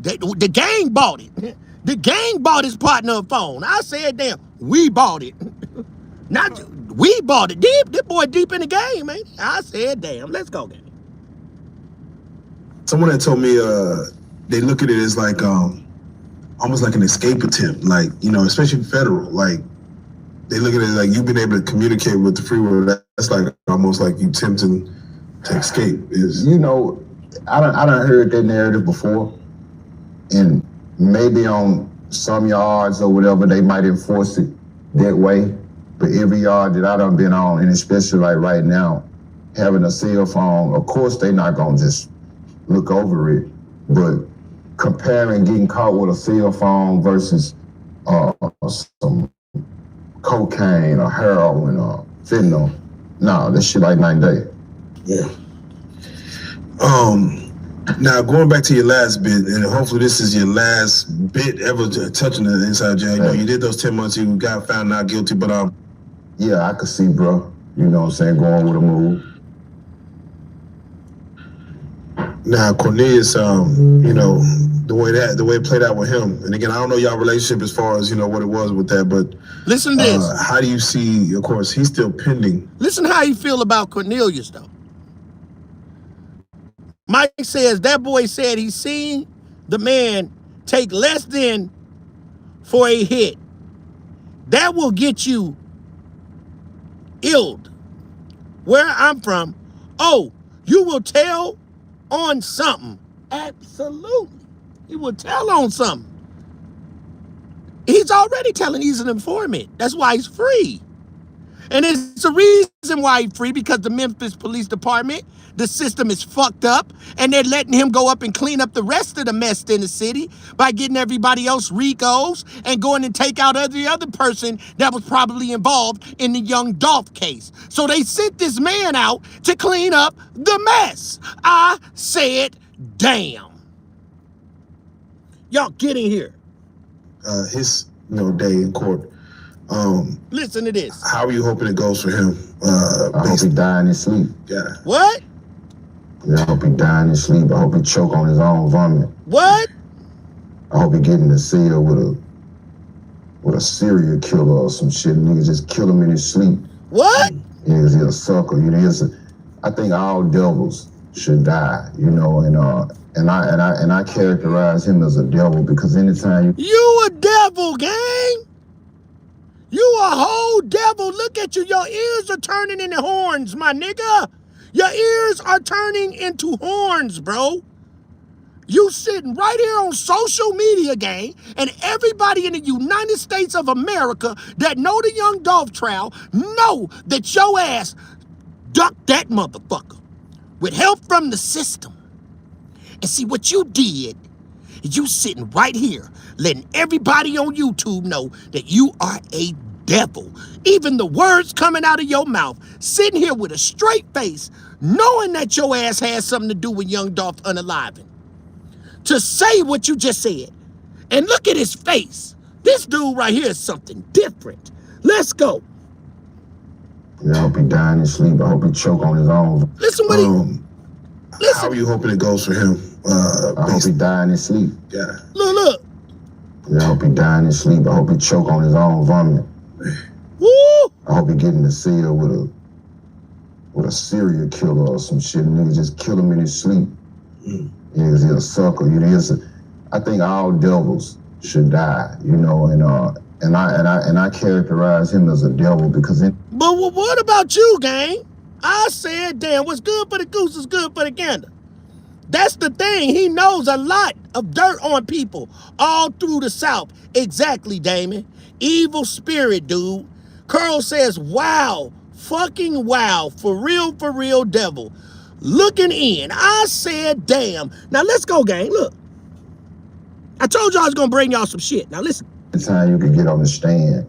The gang bought it. The gang bought his partner a phone. I said, damn, we bought it. Not we bought it. Deep, this boy deep in the game, man. I said, damn, let's go, gang. Someone had told me they look at it as like almost like an escape attempt, like, you know, especially federal. Like they look at it like you've been able to communicate with the free world. That's like almost like you attempting to escape. Is, you know, I done heard that narrative before, and maybe on some yards or whatever they might enforce it that way. But every yard that I done been on, and especially like right now, having a cell phone, of course they not gonna just look over it. But comparing getting caught with a cell phone versus some cocaine or heroin or fentanyl, nah, this shit like night and day. Yeah. Now going back to your last bit, and hopefully this is your last bit ever touching the inside jail. You know, you did those 10 months, you got found not guilty, but yeah, I could see, bro. You know what I'm saying, going with a move. Now Cornelius, you know, the way it played out with him, and again, I don't know y'all relationship as far as, you know, what it was with that, but listen to this. How do you see, of course, he's still pending. Listen how you feel about Cornelius, though. Mike says that boy said he's seen the man take less than for a hit. That will get you illed. Where I'm from, oh, you will tell on something. Absolutely. You will tell on something. He's already telling he's an informant. That's why he's free. And it's a reason why he's free, because the Memphis Police Department, the system is fucked up, and they're letting him go up and clean up the rest of the mess in the city by getting everybody else RICOs and going and take out every other person that was probably involved in the young Dolph case. So they sent this man out to clean up the mess. I said, damn. Y'all get in here. His, you know, day in court. Listen to this. How are you hoping it goes for him? I hope he die in his sleep. Yeah. What? Yeah, I hope he die in his sleep. I hope he choke on his own vomit. What? I hope he get in the cell with a serial killer or some shit. Niggas just kill him in his sleep. What? Yeah, he's a sucker. You know, I think all devils should die. You know, and I characterize him as a devil because anytime you a devil, gang. You a whole devil. Look at you. Your ears are turning into horns, my nigga. Your ears are turning into horns, bro. You sitting right here on social media, gang, and everybody in the United States of America that know the Young Dolph trial know that your ass ducked that motherfucker with help from the system. And see what you did, you sitting right here letting everybody on YouTube know that you are a devil. Even the words coming out of your mouth, sitting here with a straight face, knowing that your ass has something to do with Young Dolph Unaliving. To say what you just said. And look at his face. This dude right here is something different. Let's go. I hope he die in his sleep. I hope he choke on his own. Listen what he... How are you hoping it goes for him? I hope he die in his sleep. Yeah. Look. I hope he die in his sleep. I hope he choke on his own vomit. Woo! I hope he get in the cell with a serial killer or some shit. Niggas just kill him in his sleep. Yeah, he's a sucker. You know, I think all devils should die. You know, and I characterize him as a devil because. But what about you, gang? I said, damn, what's good for the goose is good for the gander. That's the thing. He knows a lot of dirt on people all through the South. Exactly, Damon. Evil spirit, dude. Curl says, wow, fucking wow, for real, devil. Looking in. I said, damn. Now, let's go, gang. Look. I told y'all I was going to bring y'all some shit. Now, listen. The time you could get on the stand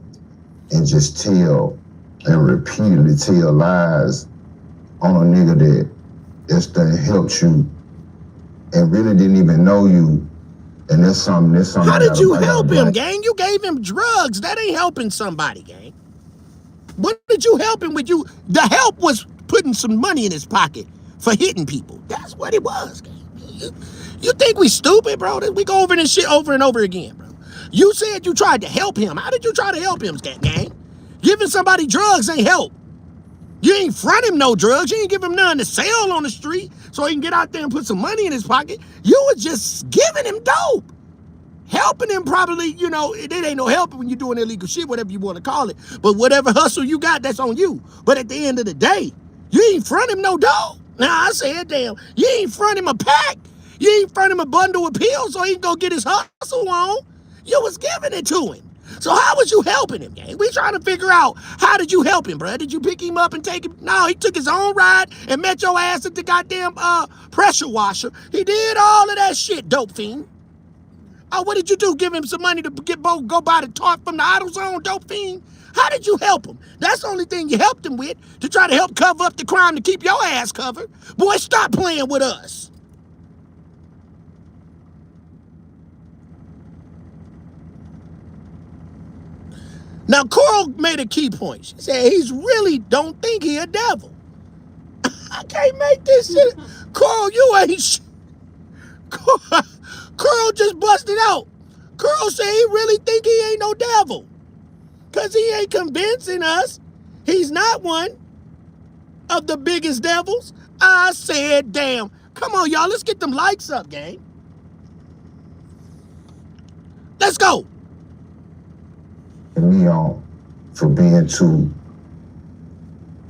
and just tell and repeatedly tell lies on a nigga that helped you and really didn't even know you, and that's something. How did you help him, gang? You gave him drugs. That ain't helping somebody, gang. What did you help him with? The help was putting some money in his pocket for hitting people. That's what it was, gang. You think we stupid, bro? We go over this shit over and over again, bro. You said you tried to help him. How did you try to help him, gang? Giving somebody drugs ain't help. You ain't front him no drugs. You ain't give him none to sell on the street so he can get out there and put some money in his pocket. You was just giving him dope. Helping him probably, you know, it ain't no helping when you're doing illegal shit, whatever you want to call it. But whatever hustle you got, that's on you. But at the end of the day, you ain't front him no dope. Now, I said, damn, you ain't front him a pack. You ain't front him a bundle of pills so he can go get his hustle on. You was giving it to him. So how was you helping him, gang? We trying to figure out, how did you help him, bro? Did you pick him up and take him? No, he took his own ride and met your ass at the goddamn pressure washer. He did all of that shit, dope fiend. Oh, what did you do? Give him some money to go buy the tart from the AutoZone, dope fiend? How did you help him? That's the only thing you helped him with, to try to help cover up the crime to keep your ass covered. Boy, stop playing with us. Now, Coral made a key point. She said he's really don't think he a devil. I can't make this shit. Coral, you ain't Coral just busted out. Coral said he really think he ain't no devil. Because he ain't convincing us he's not one of the biggest devils. I said, damn. Come on, y'all. Let's get them likes up, gang. Let's go. Me on for being too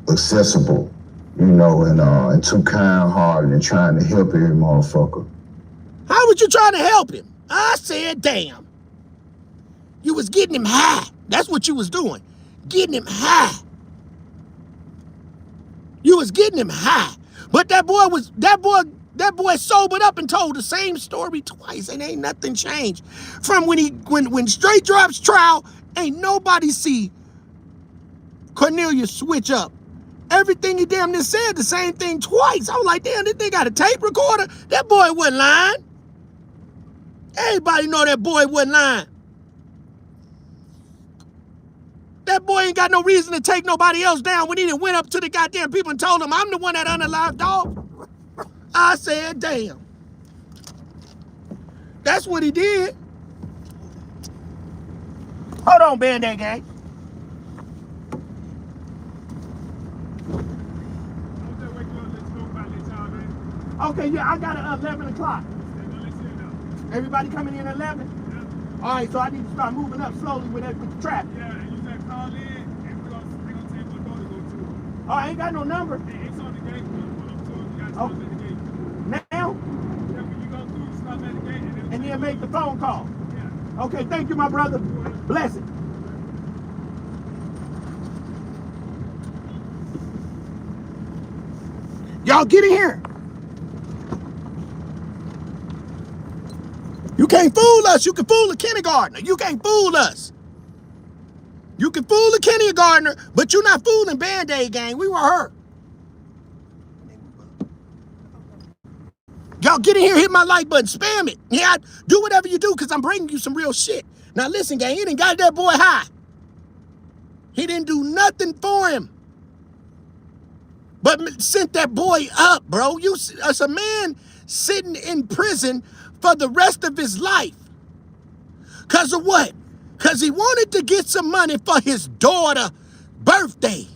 accessible, you know, and too kind-hearted and trying to help every motherfucker. How was you trying to help him? I said, damn. You was getting him high. That's what you was doing. Getting him high. You was getting him high. But that boy sobered up and told the same story twice, and ain't nothing changed. From when Straight Drops trial, ain't nobody see Cornelius switch up. Everything he damn near said the same thing twice. I was like, damn, this thing got a tape recorder? That boy wasn't lying. Everybody know that boy wasn't lying. That boy ain't got no reason to take nobody else down when he done went up to the goddamn people and told them, I'm the one that unalived dog. I said, damn. That's what he did. Hold on, Band-Aid gang. Okay, yeah, I got it 11 o'clock. Everybody coming in at 11? Yeah. All right, so I need to start moving up slowly with the traffic. Yeah, and you said call in, and we're gonna tell you what door to go to. Oh, I ain't got no number. It's on the gate. Pull up to it. You got to stop at the gate. Now? Yeah, when you go through, stop at the gate. And then make the phone call. Yeah. Okay, thank you, my brother. Bless it. Y'all get in here. You can't fool us. You can fool a kindergartner. You can't fool us. You can fool a kindergartner, but you're not fooling Band-Aid gang. We were hurt. Y'all get in here, hit my like button, spam it. Yeah, do whatever you do, because I'm bringing you some real shit. Now listen, gang, he done got that boy high. He didn't do nothing for him, but sent that boy up, bro. You, as a man sitting in prison for the rest of his life. Because of what? Because he wanted to get some money for his daughter's birthday.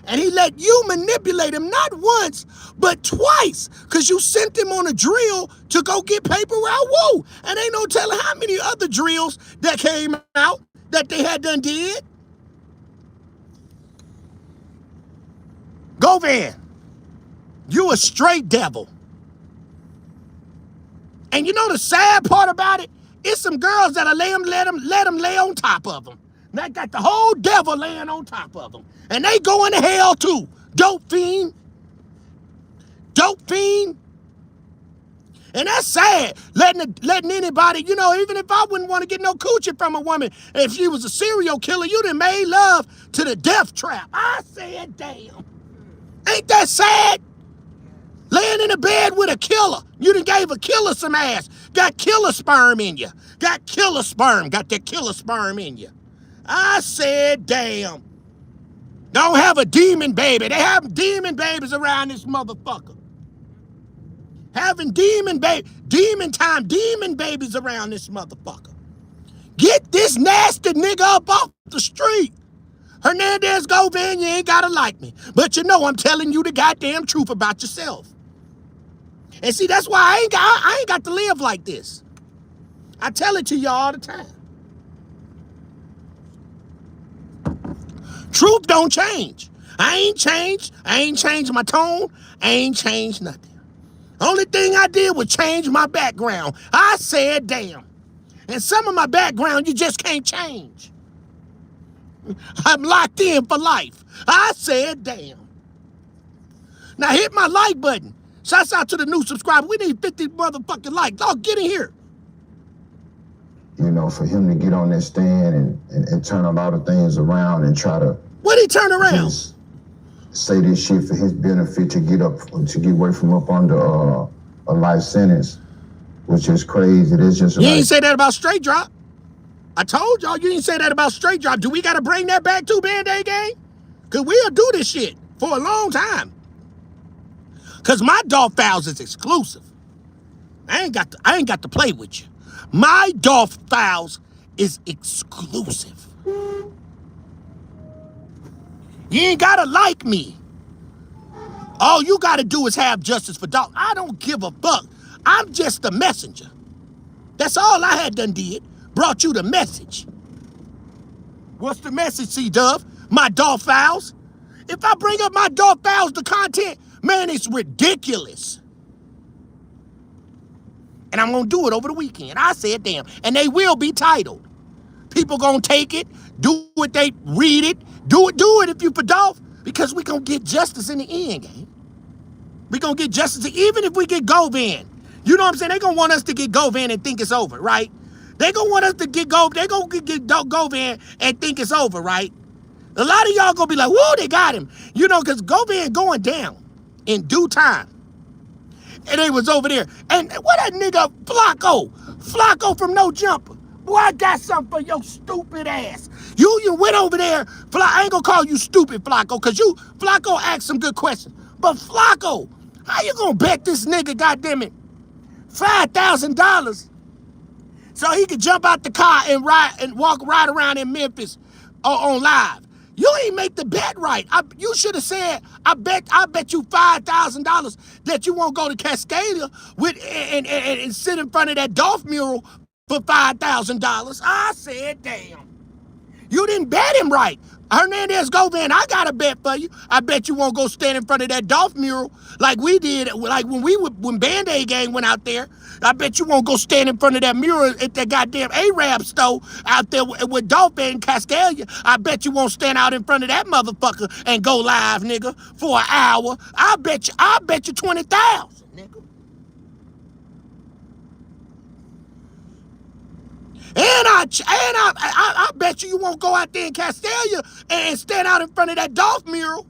And he let you manipulate him not once, but twice. Because you sent him on a drill to go get paper route. Woo! And ain't no telling how many other drills that came out that they had done did. Go Van. You a straight devil. And you know the sad part about it? It's some girls that'll let them lay on top of them. They got the whole devil laying on top of them. And they going to hell too. Dope fiend. Dope fiend. And that's sad. Letting anybody, you know, even if I wouldn't want to get no coochie from a woman, if she was a serial killer, you done made love to the death trap. I said, damn. Ain't that sad? Laying in a bed with a killer. You done gave a killer some ass. Got killer sperm in you. Got killer sperm. Got that killer sperm in you. I said, damn. Don't have a demon baby. They have demon babies around this motherfucker. Having demon babies around this motherfucker. Get this nasty nigga up off the street. Hernandez Govan, you ain't gotta like me. But you know I'm telling you the goddamn truth about yourself. And see, that's why I ain't got to live like this. I tell it to you all the time. Truth don't change. I ain't changed. I ain't changed my tone. I ain't changed nothing. Only thing I did was change my background. I said, damn. And some of my background you just can't change. I'm locked in for life. I said, damn. Now hit my like button. Shouts out to the new subscriber. We need 50 motherfucking likes. Dog, get in here. You know, for him to get on that stand and turn a lot of things around and try to... What'd he turn around? Say this shit for his benefit to get away from up under a life sentence, which is crazy. It's just you ain't say that about straight drop. I told y'all you didn't say that about straight drop. Do we got to bring that back to Band-Aid gang? Because we'll do this shit for a long time. Because my Dolph Files is exclusive. I ain't got to play with you. My Dolph Files is exclusive. You ain't got to like me. All you got to do is have justice for Dolph. I don't give a fuck. I'm just the messenger. That's all I had done did. Brought you the message. What's the message, C-Dub? My Dolph Files? If I bring up my Dolph Files, the content, man, it's ridiculous. And I'm going to do it over the weekend. I said, damn. And they will be titled. People going to take it, do what they read it. Do it if you for Dolph. Because we going to get justice in the end, gang. We going to get justice even if we get Govan. You know what I'm saying? They going to want us to get Govan and think it's over, right? They going to want us to get Govan. They going to get Govan and think it's over, right? A lot of y'all going to be like, whoa, they got him. You know, because Govan going down in due time. And they was over there. And what that nigga, Flacco from No Jumper. Boy, I got something for your stupid ass. You went over there. I ain't gonna call you stupid, Flacco, because Flacco asked some good questions. But Flacco, how you gonna bet this nigga, goddammit, $5,000 so he could jump out the car and ride around in Memphis on live? You ain't make the bet right. You should have said, I bet you $5,000 that you won't go to Cascadia and sit in front of that Dolph mural for $5,000. I said, damn. You didn't bet him right. Hernandez Govan, I got a bet for you. I bet you won't go stand in front of that Dolph mural like we did, like when Band-Aid gang went out there. I bet you won't go stand in front of that mural at that goddamn Arab store out there with Dolph and Cascadia. I bet you won't stand out in front of that motherfucker and go live, nigga, for an hour. I bet you 20,000, nigga. And I bet you won't go out there in Castelia and stand out in front of that Dolph mural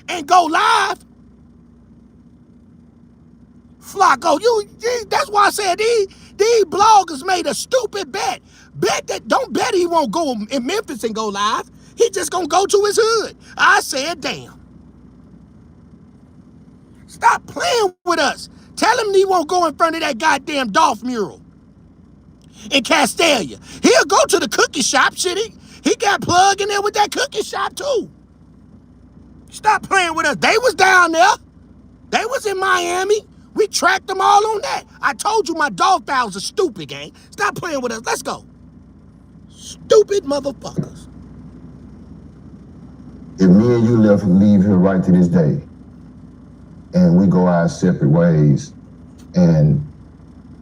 and go live. Flacco, that's why I said these bloggers made a stupid bet. Don't bet he won't go in Memphis and go live. He just gonna go to his hood. I said, damn. Stop playing with us. Tell him he won't go in front of that goddamn Dolph mural in Castelia. He'll go to the cookie shop, shit. He got plugged in there with that cookie shop too. Stop playing with us. They was down there. They was in Miami. We tracked them all on that. I told you my Dolph Files are stupid, gang. Stop playing with us. Let's go. Stupid motherfuckers. If me and you leave here right to this day, and we go our separate ways, and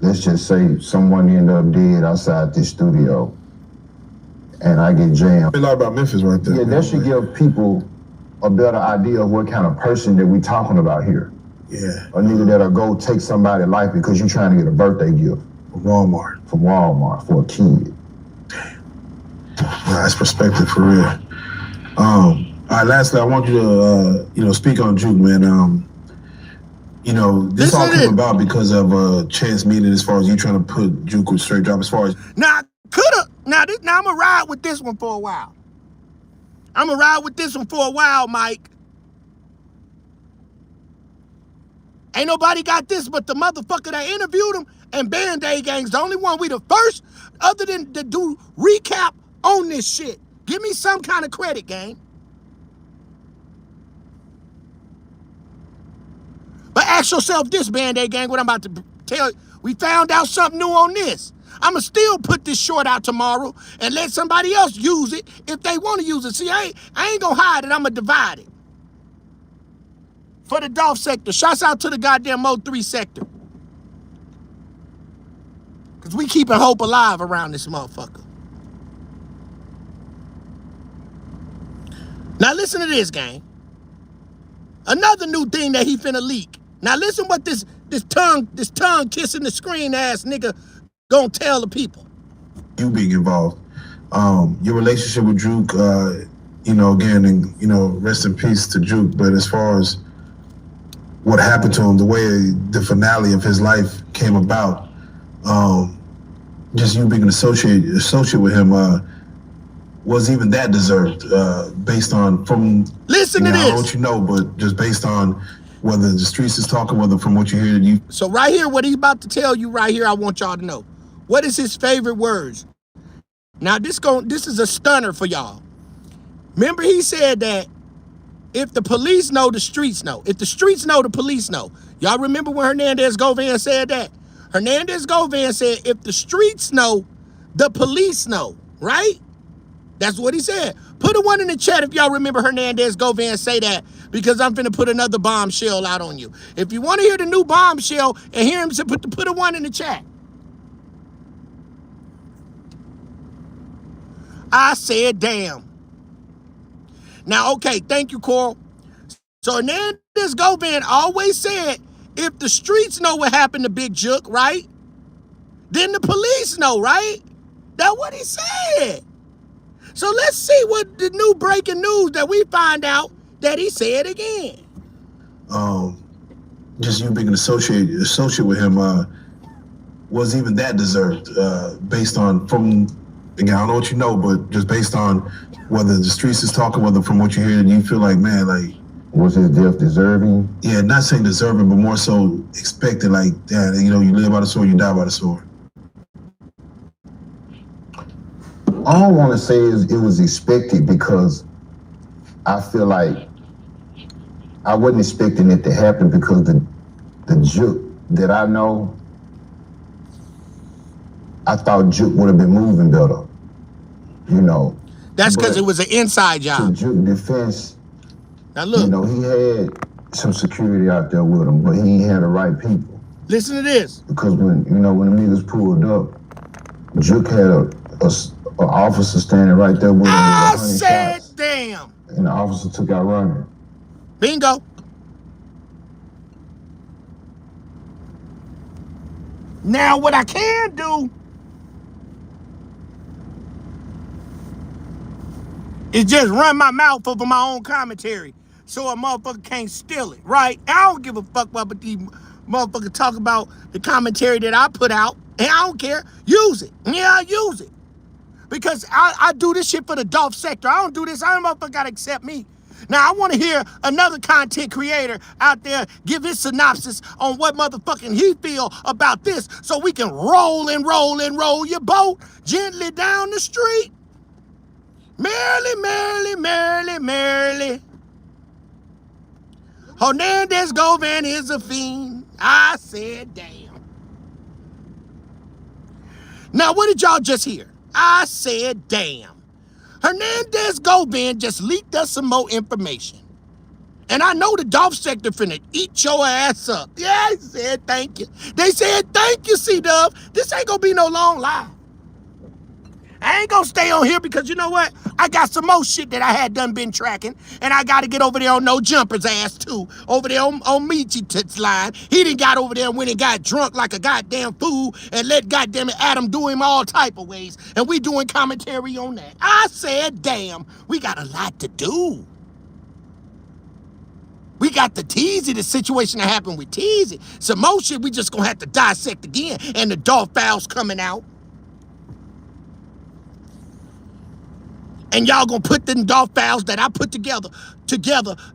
let's just say someone end up dead outside this studio, and I get jammed. A lot about Memphis right there. Yeah, that should give people a better idea of what kind of person that we talking about here. Yeah. A nigga that'll go take somebody's life because you're trying to get a birthday gift. From Walmart. For a kid. Yeah, that's perspective for real. All right, lastly, I want you to, speak on Juke, man. This all came about because of a chance meeting as far as you trying to put Juke with straight drop as far as... Now, I'm going to ride with this one for a while. Mike. Ain't nobody got this but the motherfucker that interviewed him, and Band-Aid Gang's the only one. We the first, other than to do recap on this shit. Give me some kind of credit, gang. But ask yourself this, Band-Aid Gang, what I'm about to tell you. We found out something new on this. I'ma still put this short out tomorrow and let somebody else use it if they want to use it. See, I ain't gonna hide it, I'ma divide it. For the Dolph sector, shouts out to the goddamn Mo3 sector. Cause we keeping hope alive around this motherfucker. Now listen to this, gang. Another new thing that he finna leak. Now listen what this tongue kissing the screen ass nigga gonna tell the people. You being involved, your relationship with Juke, again, and rest in peace to Juke. But as far as what happened to him, the way the finale of his life came about, just you being an associate with him, was even that deserved? Based on listen to this. I don't want you know, but just based on whether the streets is talking, whether from what you hear, So right here, what he's about to tell you right here, I want y'all to know. What is his favorite words? Now this is a stunner for y'all. Remember he said that if the police know, the streets know. If the streets know, the police know. Y'all remember when Hernandez Govan said that? Hernandez Govan said, if the streets know, the police know, right? That's what he said. Put a one in the chat if y'all remember Hernandez Govan say that, because I'm finna put another bombshell out on you. If you want to hear the new bombshell and hear him say, put a one in the chat. I said, damn. Now, okay, thank you, Coral. So Hernandez Govan always said, if the streets know what happened to Big Jook, right? Then the police know, right? That's what he said. So let's see what the new breaking news that we find out that he said again. Just you being an associate with him, was even that deserved? Based on again, I don't know what you know, but just based on whether the streets is talking, whether from what you hear, you feel like, man, like, was his death deserving? Yeah, not saying deserving, but more so expected. Like, yeah, you live by the sword, you die by the sword. All I want to say is it was expected, because I feel like I wasn't expecting it to happen, because the Juke that I know, I thought Juke would have been moving better, That's because it was an inside job. To Juke defense, now look, he had some security out there with him, but he ain't had the right people. Listen to this. Because when the niggas pulled up, Juke had a officer standing right there with him. I said, shots, damn. And the officer took out running. Bingo. Now, what I can do is just run my mouth over my own commentary so a motherfucker can't steal it, right? I don't give a fuck what these motherfuckers talk about the commentary that I put out, and I don't care. Use it. Yeah, I use it. Because I do this shit for the Dolph sector. I don't do this. I don't motherfucker gotta accept me. Now, I want to hear another content creator out there give his synopsis on what motherfucking he feel about this, so we can roll your boat gently down the street. Merrily, merrily, merrily, merrily. Hernandez Govan is a fiend. I said, damn. Now, what did y'all just hear? I said, damn. Hernandez Govan just leaked us some more information. And I know the Dolph sector finna eat your ass up. Yeah, he said thank you. They said thank you, C-Dub. This ain't gonna be no long lie. I ain't gonna stay on here because you know what? I got some more shit that I had been tracking, and I gotta get over there on No Jumper's ass too. Over there on Michi Tits line. He done got over there when he got drunk like a goddamn fool and let goddamn it Adam do him all type of ways. And we doing commentary on that. I said, damn, we got a lot to do. We got the Teasy, the situation that happened with Teasy. Some more shit we just gonna have to dissect again, and the Dolph files coming out. And y'all gonna put the Dolph files that I put together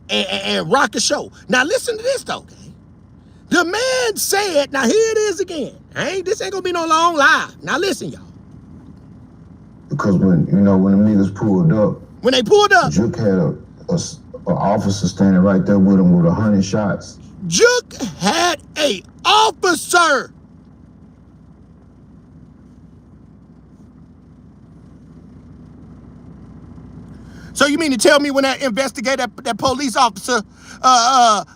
and rock a show. Now listen to this though, okay? The man said, now here it is again. This ain't gonna be no long lie. Now listen, y'all. Because when the niggas pulled up, Juke had a officer standing right there with him with 100 shots. Juke had a officer. So you mean to tell me when that investigator, that police officer,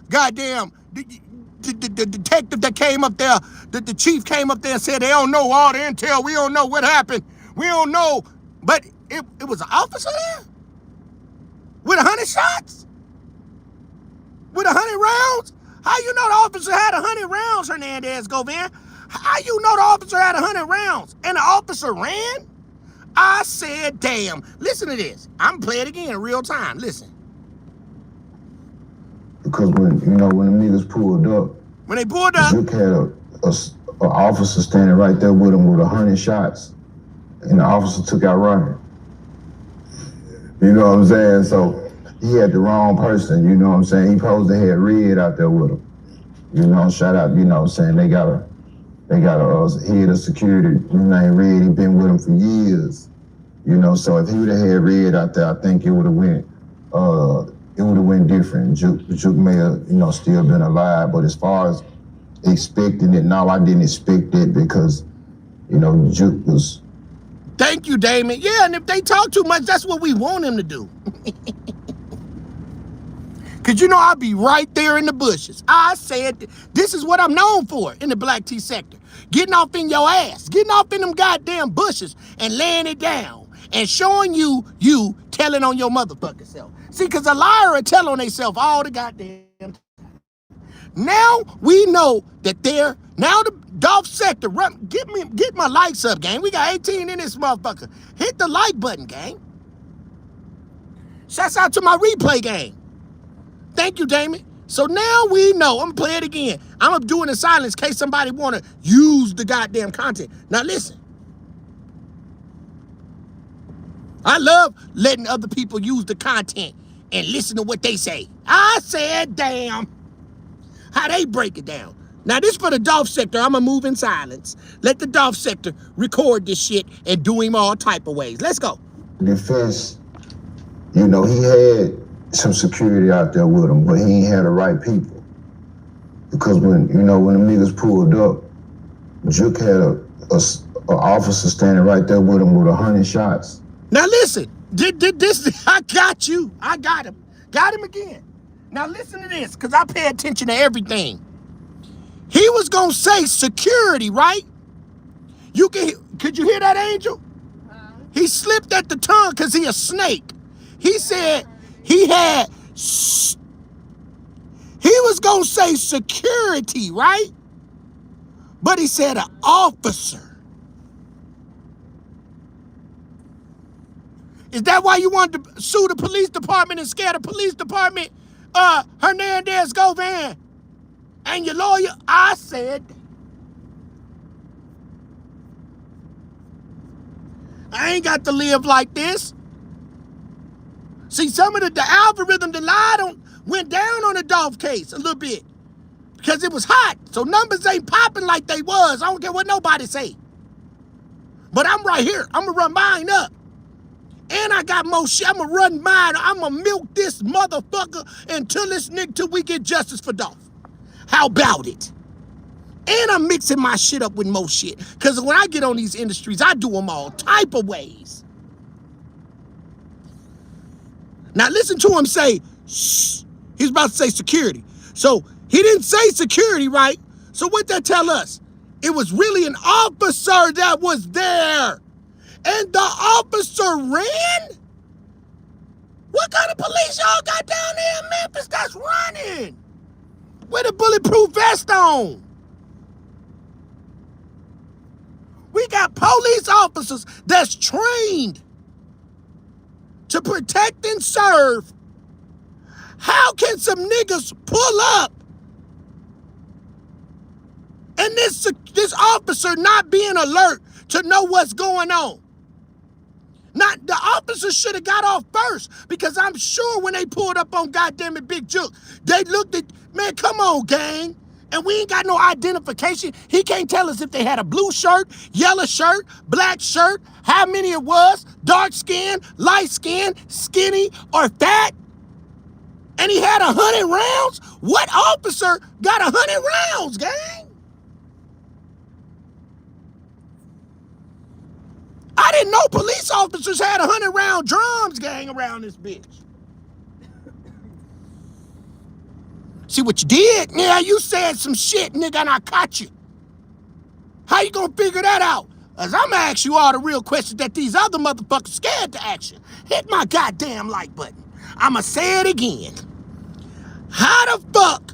goddamn, the detective that came up there, the chief came up there and said they don't know all the intel, we don't know what happened, we don't know, but it was an officer there? With 100 shots? With 100 rounds? How you know the officer had 100 rounds, Hernandez Govan? How you know the officer had 100 rounds and the officer ran? I said, damn. Listen to this. I'm playing it again in real time. Listen. Because when the niggas pulled up, Juke had a officer standing right there with him with 100 shots, and the officer took out running. You know what I'm saying? So he had the wrong person. You know what I'm saying? He supposed to have Red out there with him. Shout out. You know what I'm saying? They got a head of security named Red. He been with him for years. So if he would have had Red out there, I think it would have went different. Juke may have, still been alive. But as far as expecting it, no, I didn't expect it because, Juke was. Thank you, Damon. Yeah, and if they talk too much, that's what we want him to do. Because I'll be right there in the bushes. I said, this is what I'm known for in the black tea sector. Getting off in your ass. Getting off in them goddamn bushes and laying it down. And showing you telling on your motherfucking self. See, because a liar will tell on themselves all the goddamn time. Now we know that now the Dolph sector, get my likes up, gang. We got 18 in this motherfucker. Hit the like button, gang. Shouts out to my replay gang. Thank you, Damon. So now we know. I'm going to play it again. I'm going to do it in silence in case somebody want to use the goddamn content. Now listen. I love letting other people use the content and listen to what they say. I said, damn. How they break it down. Now this for the Dolph sector. I'm going to move in silence. Let the Dolph sector record this shit and do him all type of ways. Let's go. Defense, he had some security out there with him, but he ain't had the right people. Because when the niggas pulled up, Juke had a officer standing right there with him with 100 shots. Now listen, this I got you. I got him. Got him again. Now listen to this, because I pay attention to everything. He was going to say security, right? Could you hear that, Angel? He slipped at the tongue because he a snake. He said he was going to say security, right? But he said an officer. Is that why you wanted to sue the police department and scare the police department, Hernandez Govan? And your lawyer? I said, I ain't got to live like this. See, some of the algorithm, the lie went down on the Dolph case a little bit because it was hot. So numbers ain't popping like they was. I don't care what nobody say. But I'm right here. I'm going to run mine up. And I got more shit. I'm going to run mine. I'm going to milk this motherfucker till we get justice for Dolph. How about it? And I'm mixing my shit up with more shit. Because when I get on these industries, I do them all type of ways. Now listen to him say, shh. He's about to say security. So he didn't say security, right? So what that tell us? It was really an officer that was there. And the officer ran? What kind of police y'all got down there in Memphis that's running? With a bulletproof vest on. We got police officers that's trained to protect and serve. How can some niggas pull up and this officer not being alert to know what's going on? Not the officer should have got off first, because I'm sure when they pulled up on goddamn it Big Juke, they looked at, man, come on, gang. And we ain't got no identification. He can't tell us if they had a blue shirt, yellow shirt, black shirt, how many it was, dark skin, light skin, skinny, or fat. And he had 100 rounds? What officer got 100 rounds, gang? I didn't know police officers had 100-round drums, gang, around this bitch. See what you did? Yeah, you said some shit, nigga, and I caught you. How you gonna figure that out? Cause I'm gonna ask you all the real questions that these other motherfuckers scared to ask you. Hit my goddamn like button. I'ma say it again. How the fuck,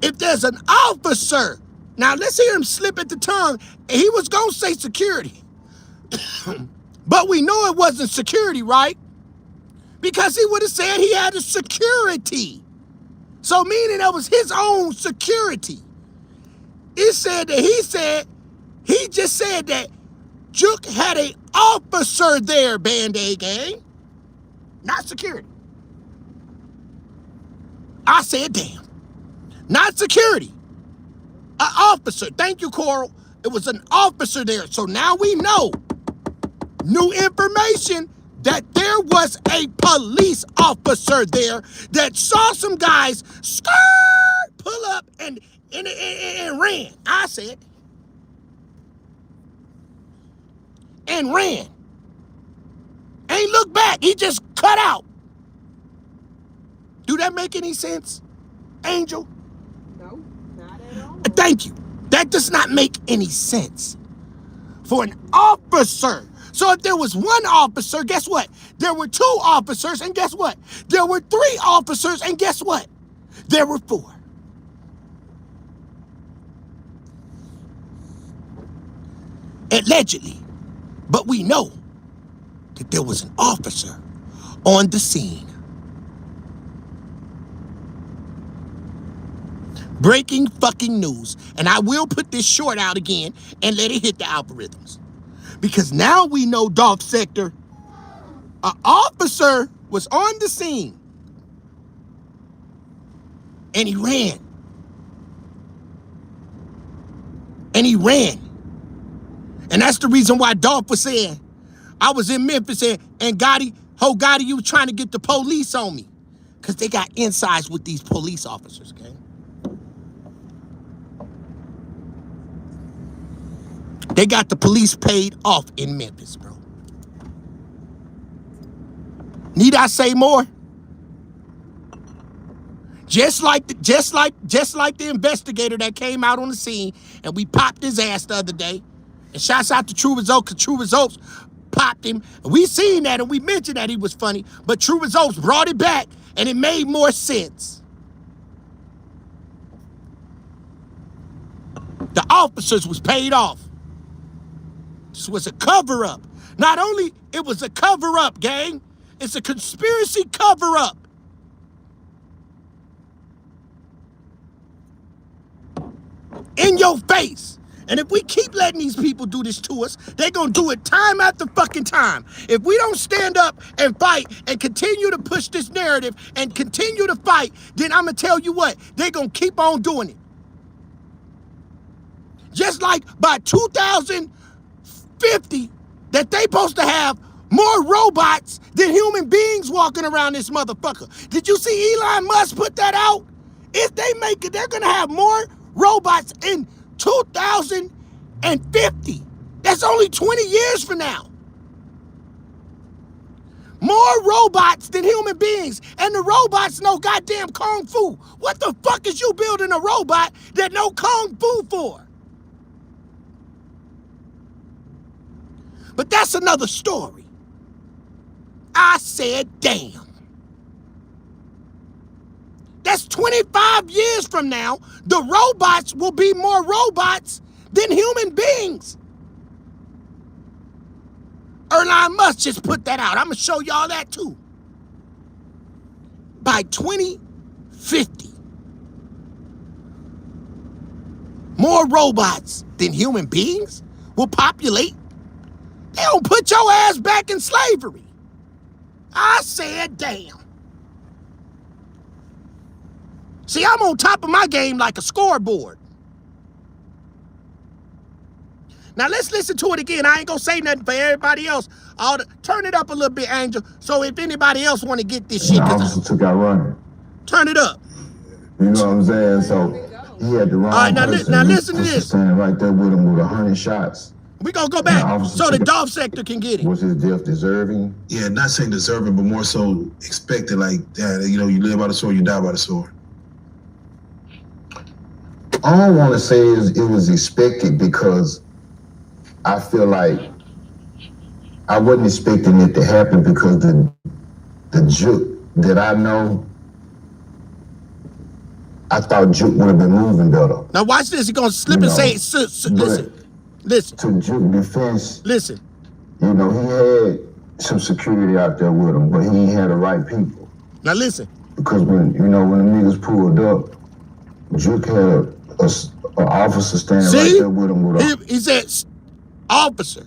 if there's an officer, now let's hear him slip at the tongue, and he was gonna say security. But we know it wasn't security, right? Because he would have said he had a security. So meaning that was his own security. It said that he just said that Juke had an officer there, Band-Aid gang. Not security. I said, damn. Not security. An officer. Thank you, Coral. It was an officer there. So now we know. New information that there was a police officer there that saw some guys pull up and ran. I said, and ran. Ain't look back. He just cut out. Do that make any sense, Angel? No, not at all. Thank you. That does not make any sense for an officer. So if there was one officer, guess what? There were 2 officers, and guess what? There were 3 officers, and guess what? There were 4. Allegedly. But we know that there was an officer on the scene. Breaking fucking news. And I will put this short out again and let it hit the algorithms. Because now we know, Dolph Sector, an officer was on the scene. And he ran. And he ran. And that's the reason why Dolph was saying, I was in Memphis and Gotti, you was trying to get the police on me. Because they got insides with these police officers, okay? They got the police paid off in Memphis, bro. Need I say more? Just like the investigator that came out on the scene and we popped his ass the other day. And shouts out to True Results, because True Results popped him. And we seen that and we mentioned that he was funny, but True Results brought it back and it made more sense. The officers was paid off. This was a cover-up. Not only it was a cover-up, gang, it's a conspiracy cover-up. In your face. And if we keep letting these people do this to us, they're going to do it time after fucking time. If we don't stand up and fight and continue to push this narrative and continue to fight, then I'm going to tell you what, they're going to keep on doing it. Just like by 2050, that they supposed to have more robots than human beings walking around this motherfucker. Did you see Elon Musk put that out? If they make it, they're going to have more robots in 2050. That's only 20 years from now. More robots than human beings. And the robots know goddamn Kung Fu. What the fuck is you building a robot that know Kung Fu for? But that's another story. I said, damn. That's 25 years from now, the robots will be more robots than human beings. Elon Musk just put that out. I'm going to show y'all that too. By 2050, more robots than human beings will populate. They don't put your ass back in slavery. I said, damn. See, I'm on top of my game like a scoreboard. Now let's listen to it again. I ain't gonna say nothing for everybody else. Turn it up a little bit, Angel. So if anybody else want to get this shit, the officer took out running. Turn it up. You know what I'm saying? So he had the wrong All right, now person. listen to this. Standing right there with him with 100 shots. We gonna go back so the Dolph sector can get it. Was his death deserving? Yeah, not saying deserving, but more so expected. Like, you know, you live by the sword, you die by the sword. All I want to say is it was expected because I feel like I wasn't expecting it to happen because the Juke that I know, I thought Juke would have been moving better. Now watch this. He's gonna slip and say, listen. To Juke defense, listen. You know, he had some security out there with him, but he ain't had the right people. Now listen. Because when the niggas pulled up, Juke had an officer standing right there with him. He said, officer.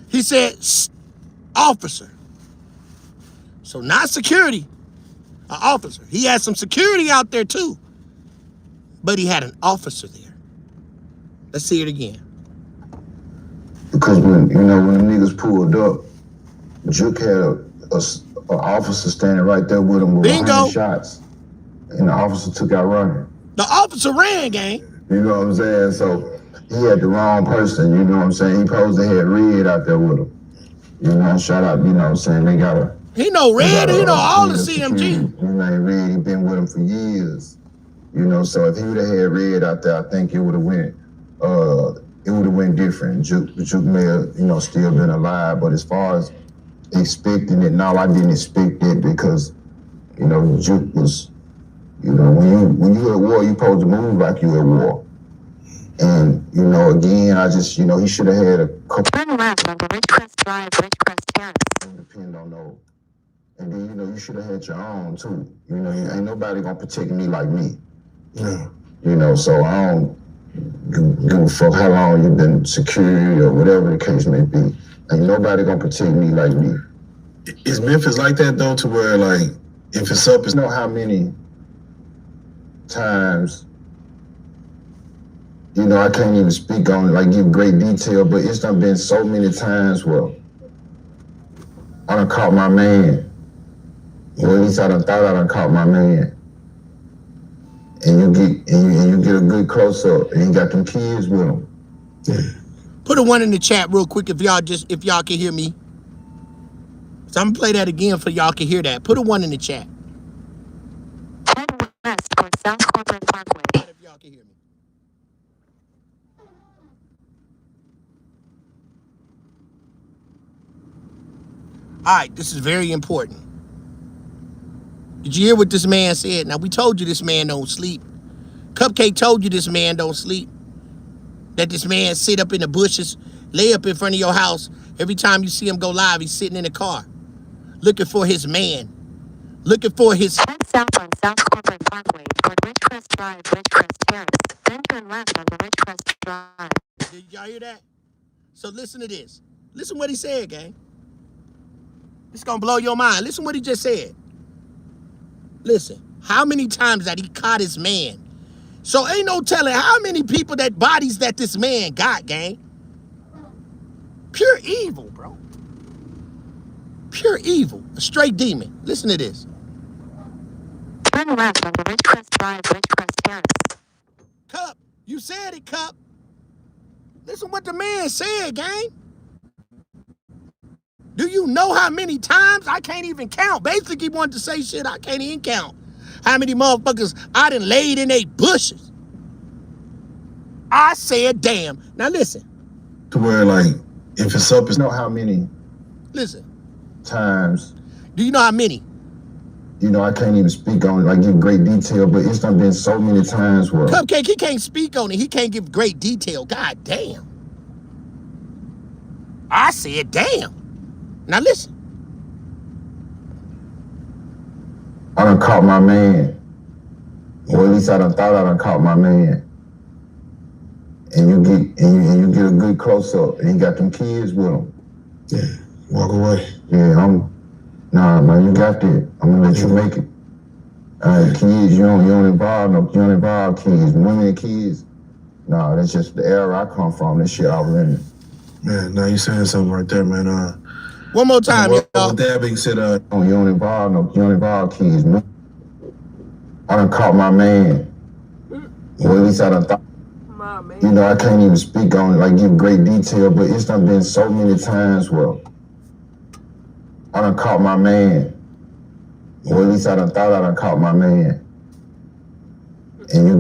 He said, officer. So not security, an officer. He had some security out there too, but he had an officer there. Let's see it again. Because when the niggas pulled up, Juke had an officer standing right there with him with 100 shots, and the officer took out running. The officer ran, gang. You know what I'm saying? So he had the wrong person. You know what I'm saying? He supposed to have Red out there with him. You know, shout out. You know what I'm saying? They got a. He know Red. He know all the CMG. You know, Red. He been with him for years. You know, so if he would have had Red out there, I think it would have went. It would have went different. Juke may have, still been alive. But as far as expecting it, no, I didn't expect it because, Juke was, when you at war, you supposed to move like you at war. And, again, I just, he should have had a couple. Turn left onto Ridgecrest Drive, Ridgecrest Terrace. Depend on those. And then, you should have had your own, too. Ain't nobody gonna protect me like me. Yeah. So I don't give a fuck how long you've been security or whatever the case may be. Ain't nobody gonna protect me like me. Is Memphis like that, though, to where, like, if it's up, it's know how many times, I can't even speak on it, like give great detail, but it's done been so many times where I done caught my man. Or at least I done thought I done caught my man. And you get a good close up and you got them kids with them. Yeah. Put a 1 in the chat real quick if y'all can hear me. So I'm gonna play that again for y'all can hear that. Put a 1 in the chat. Head west toward South Corporate Parkway. If y'all can hear me. All right, this is very important. Did you hear what this man said? Now, we told you this man don't sleep. Cupcake told you this man don't sleep. That this man sit up in the bushes, lay up in front of your house. Every time you see him go live, he's sitting in the car, looking for his man, looking for his... Head south on South Corporate Parkway toward Ridgecrest Drive, Ridgecrest Terrace. Then turn left onto Ridgecrest Drive. Did y'all hear that? So listen to this. Listen what he said, gang. It's gonna blow your mind. Listen what he just said. Listen, how many times that he caught his man? So ain't no telling how many people that bodies that this man got, gang. Pure evil, bro. Pure evil. A straight demon. Listen to this. Turn left onto Ridgecrest Drive, Ridgecrest Terrace. Cup, you said it, Cup. Listen what the man said, gang. Do you know how many times? I can't even count. Basically, he wanted to say shit I can't even count. How many motherfuckers I done laid in they bushes. I said, damn. Now listen. To where, like, if it's up, it's know how many times. Do you know how many? I can't even speak on it, like give great detail, but it's done been so many times where... Cupcake, he can't speak on it. He can't give great detail. God damn. I said, damn. Now listen. I done caught my man. Or at least I done thought I done caught my man. And you get a good close up and you got them kids with them. Yeah, walk away. Yeah, nah, man, you got that. I'm gonna let you make it. Kids, you don't involve kids, women and kids. No, that's just the era I come from. This shit I was in. Man, now you saying something right there, man. One more time, well, y'all. with that being said, you don't involve kids, man. I done caught my man. Well, at least I done thought. You know, I can't even speak on it, like give great detail, but it's done been so many times where I done caught my man. Or at least I done thought I done caught my man. And you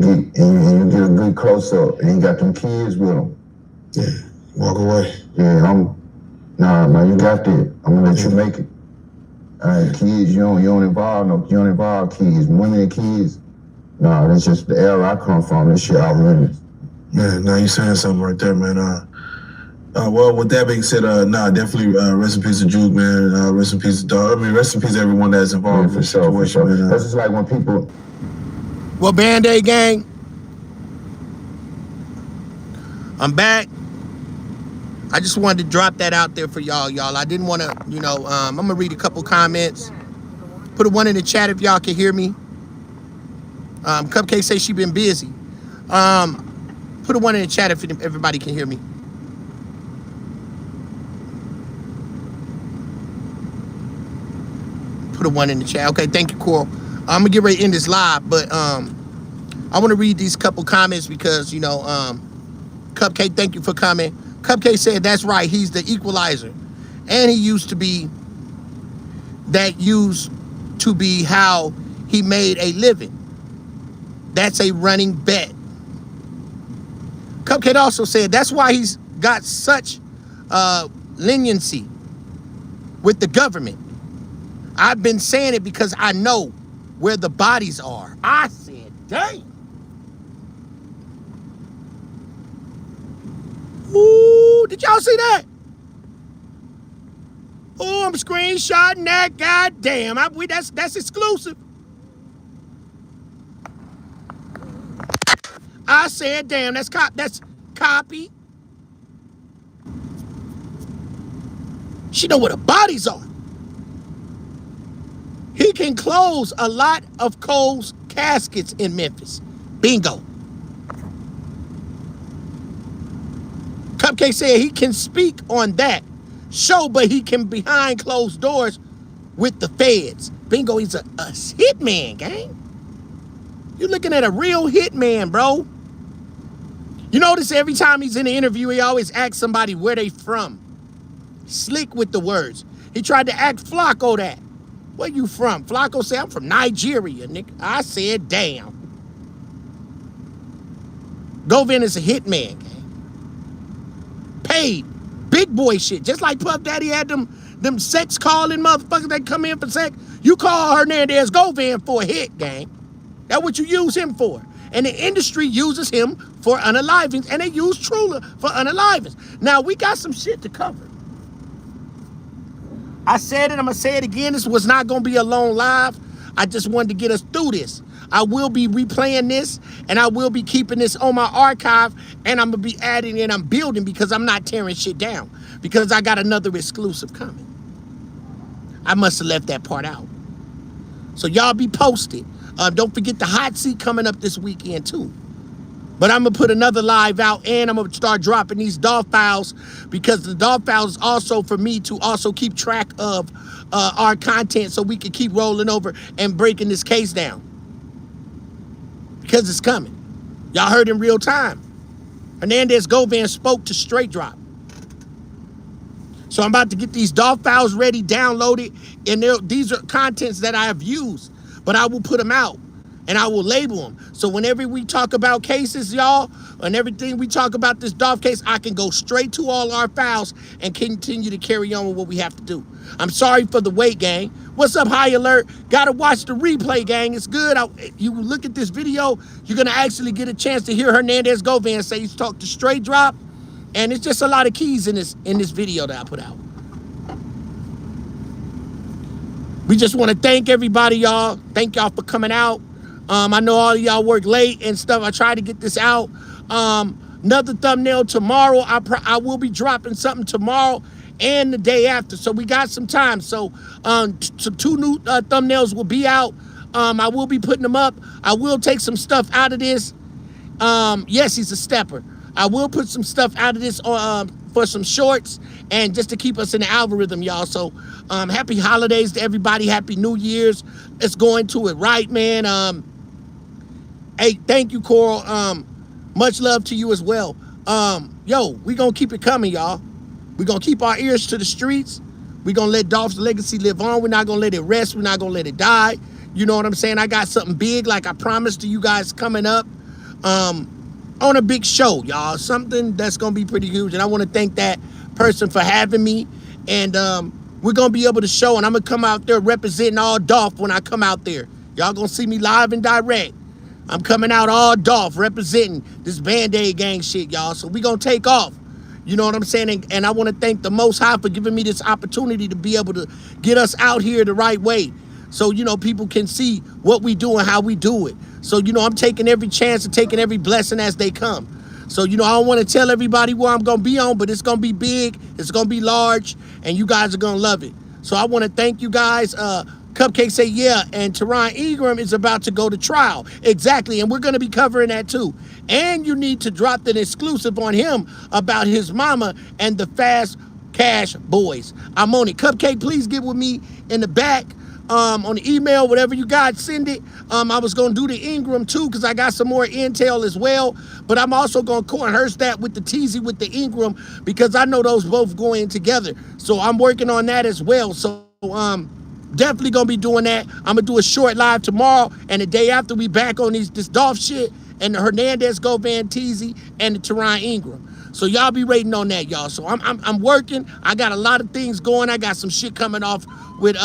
get a good close up, and he got them kids with him. Yeah, walk away. Yeah, nah, man, you got that. I'm gonna let you make it. All right, kids, you don't involve kids, women and kids. Nah, that's just the era I come from. This shit I was in. Man, now you saying something right there, man. Well, with that being said, definitely rest in peace to Juke, man. Rest in peace to Dog. I mean, rest in peace to everyone that's involved in the situation, man. That's just like when people. Well, Band-Aid gang, I'm back. I just wanted to drop that out there for y'all. I didn't want to, I'm going to read a couple comments. Put a one in the chat if y'all can hear me. Cupcake say she been busy. Put a one in the chat if everybody can hear me. Put a one in the chat. Okay, thank you, Coral. I'm gonna get ready to end this live, but I want to read these couple comments because Cupcake, thank you for coming. Cupcake said that's right. He's the equalizer, and he used to be how he made a living. That's a running bet. Cupcake also said that's why he's got such leniency with the government. I've been saying it because I know where the bodies are. I said, dang. Ooh, did y'all see that? Oh, I'm screenshotting that. God damn. That's exclusive. I said, damn, that's copy. She know where the bodies are. He can close a lot of Cole's caskets in Memphis. Bingo. Cupcake said he can speak on that show, but he can behind closed doors with the feds. Bingo, he's a hitman, gang. You're looking at a real hitman, bro. You notice every time he's in an interview, he always asks somebody where they from. Slick with the words. He tried to act Flacco that. Where you from? Flacco said, I'm from Nigeria, nigga. I said, damn. Govin is a hitman, gang. Paid. Big boy shit. Just like Puff Daddy had them sex calling motherfuckers that come in for sex. You call Hernandez Govin for a hit, gang. That's what you use him for. And the industry uses him for unalivings, and they use Trula for unalivings. Now, we got some shit to cover. I said it, I'm going to say it again. This was not going to be a long live. I just wanted to get us through this. I will be replaying this, and I will be keeping this on my archive, and I'm going to be adding and I'm building because I'm not tearing shit down because I got another exclusive coming. I must have left that part out. So y'all be posted. Don't forget the hot seat coming up this weekend, too. But I'm going to put another live out, and I'm going to start dropping these DAW files because the DAW files is also for me to also keep track of our content so we can keep rolling over and breaking this case down. Because it's coming. Y'all heard in real time. Hernandez Govin spoke to Straight Drop. So I'm about to get these DAW files ready, downloaded, and these are contents that I have used, but I will put them out. And I will label them. So whenever we talk about cases, y'all, and everything we talk about this DOF case, I can go straight to all our files and continue to carry on with what we have to do. I'm sorry for the wait, gang. What's up, High Alert? Gotta watch the replay, gang. It's good. You look at this video, you're gonna actually get a chance to hear Hernandez Govin say he's talked to Straight Drop. And it's just a lot of keys in this video that I put out. We just want to thank everybody, y'all. Thank y'all for coming out. I know all of y'all work late and stuff. I tried to get this out. Another thumbnail tomorrow. I will be dropping something tomorrow and the day after. So we got some time. So two new thumbnails will be out. I will be putting them up. I will take some stuff out of this Yes, he's a stepper. I will put some stuff out of this for some shorts and just to keep us in the algorithm, y'all. So happy holidays to everybody. Happy New Year's. Let's go into it right, man. Hey, thank you, Coral. Much love to you as well. Yo, we gonna keep it coming, y'all. We gonna keep our ears to the streets. We gonna let Dolph's legacy live on. We're not gonna let it rest. We're not gonna let it die. You know what I'm saying? I got something big, like I promised to you guys, coming up. On a big show, y'all. Something that's gonna be pretty huge. And I want to thank that person for having me. And we're gonna be able to show, and I'm gonna come out there representing all Dolph when I come out there. Y'all gonna see me live and direct. I'm coming out all Dolph representing this Band-Aid gang shit, y'all. So we gonna take off. You know what I'm saying? And I want to thank the Most High for giving me this opportunity to be able to get us out here the right way. So, you know, people can see what we do and how we do it. So, you know, I'm taking every chance and taking every blessing as they come. So, you know, I don't want to tell everybody where I'm going to be on, but it's going to be big, it's going to be large, and you guys are going to love it. So I want to thank you guys. Cupcake say, yeah, and Teron Ingram is about to go to trial. Exactly, and we're going to be covering that too. And you need to drop an exclusive on him about his mama and the Fast Cash Boys. I'm on it. Cupcake, please get with me in the back. On the email, whatever you got, send it. I was going to do the Ingram too because I got some more intel as well. But I'm also going to coerce that with the Teasy with the Ingram because I know those both go in together. So I'm working on that as well. So definitely going to be doing that. I'm going to do a short live tomorrow. And the day after, we back on this Dolph shit and the Hernandez Govan Teasy and the Teron Ingram. So y'all be waiting on that, y'all. So I'm working. I got a lot of things going. I got some shit coming off with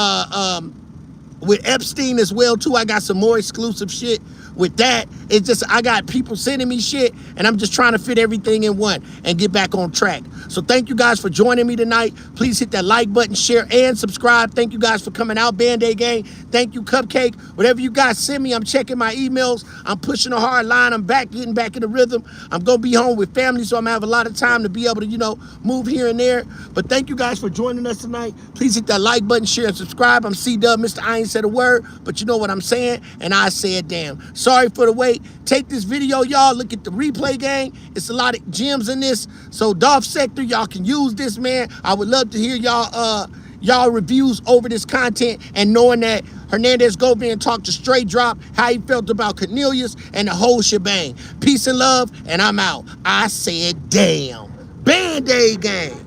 Epstein as well too. I got some more exclusive shit with that. It's just I got people sending me shit and I'm just trying to fit everything in one and get back on track. So thank you guys for joining me tonight. Please hit that like button, share, and subscribe. Thank you guys for coming out, Band-Aid Gang. Thank you, Cupcake. Whatever you guys send me, I'm checking my emails. I'm pushing a hard line. I'm back, getting back in the rhythm. I'm going to be home with family, so I'm going to have a lot of time to be able to, you know, move here and there. But thank you guys for joining us tonight. Please hit that like button, share, and subscribe. I'm C-Dub, Mr. I ain't said a word, but you know what I'm saying, and I said damn. Sorry for the wait. Take this video, y'all. Look at the replay, gang. It's a lot of gems in this. So Dolph Sector, y'all can use this, man. I would love to hear y'all reviews over this content and knowing that Hernandez Govan talked to Straight Drop, how he felt about Cornelius and the whole shebang. Peace and love, and I'm out. I said damn. Band-Aid Gang.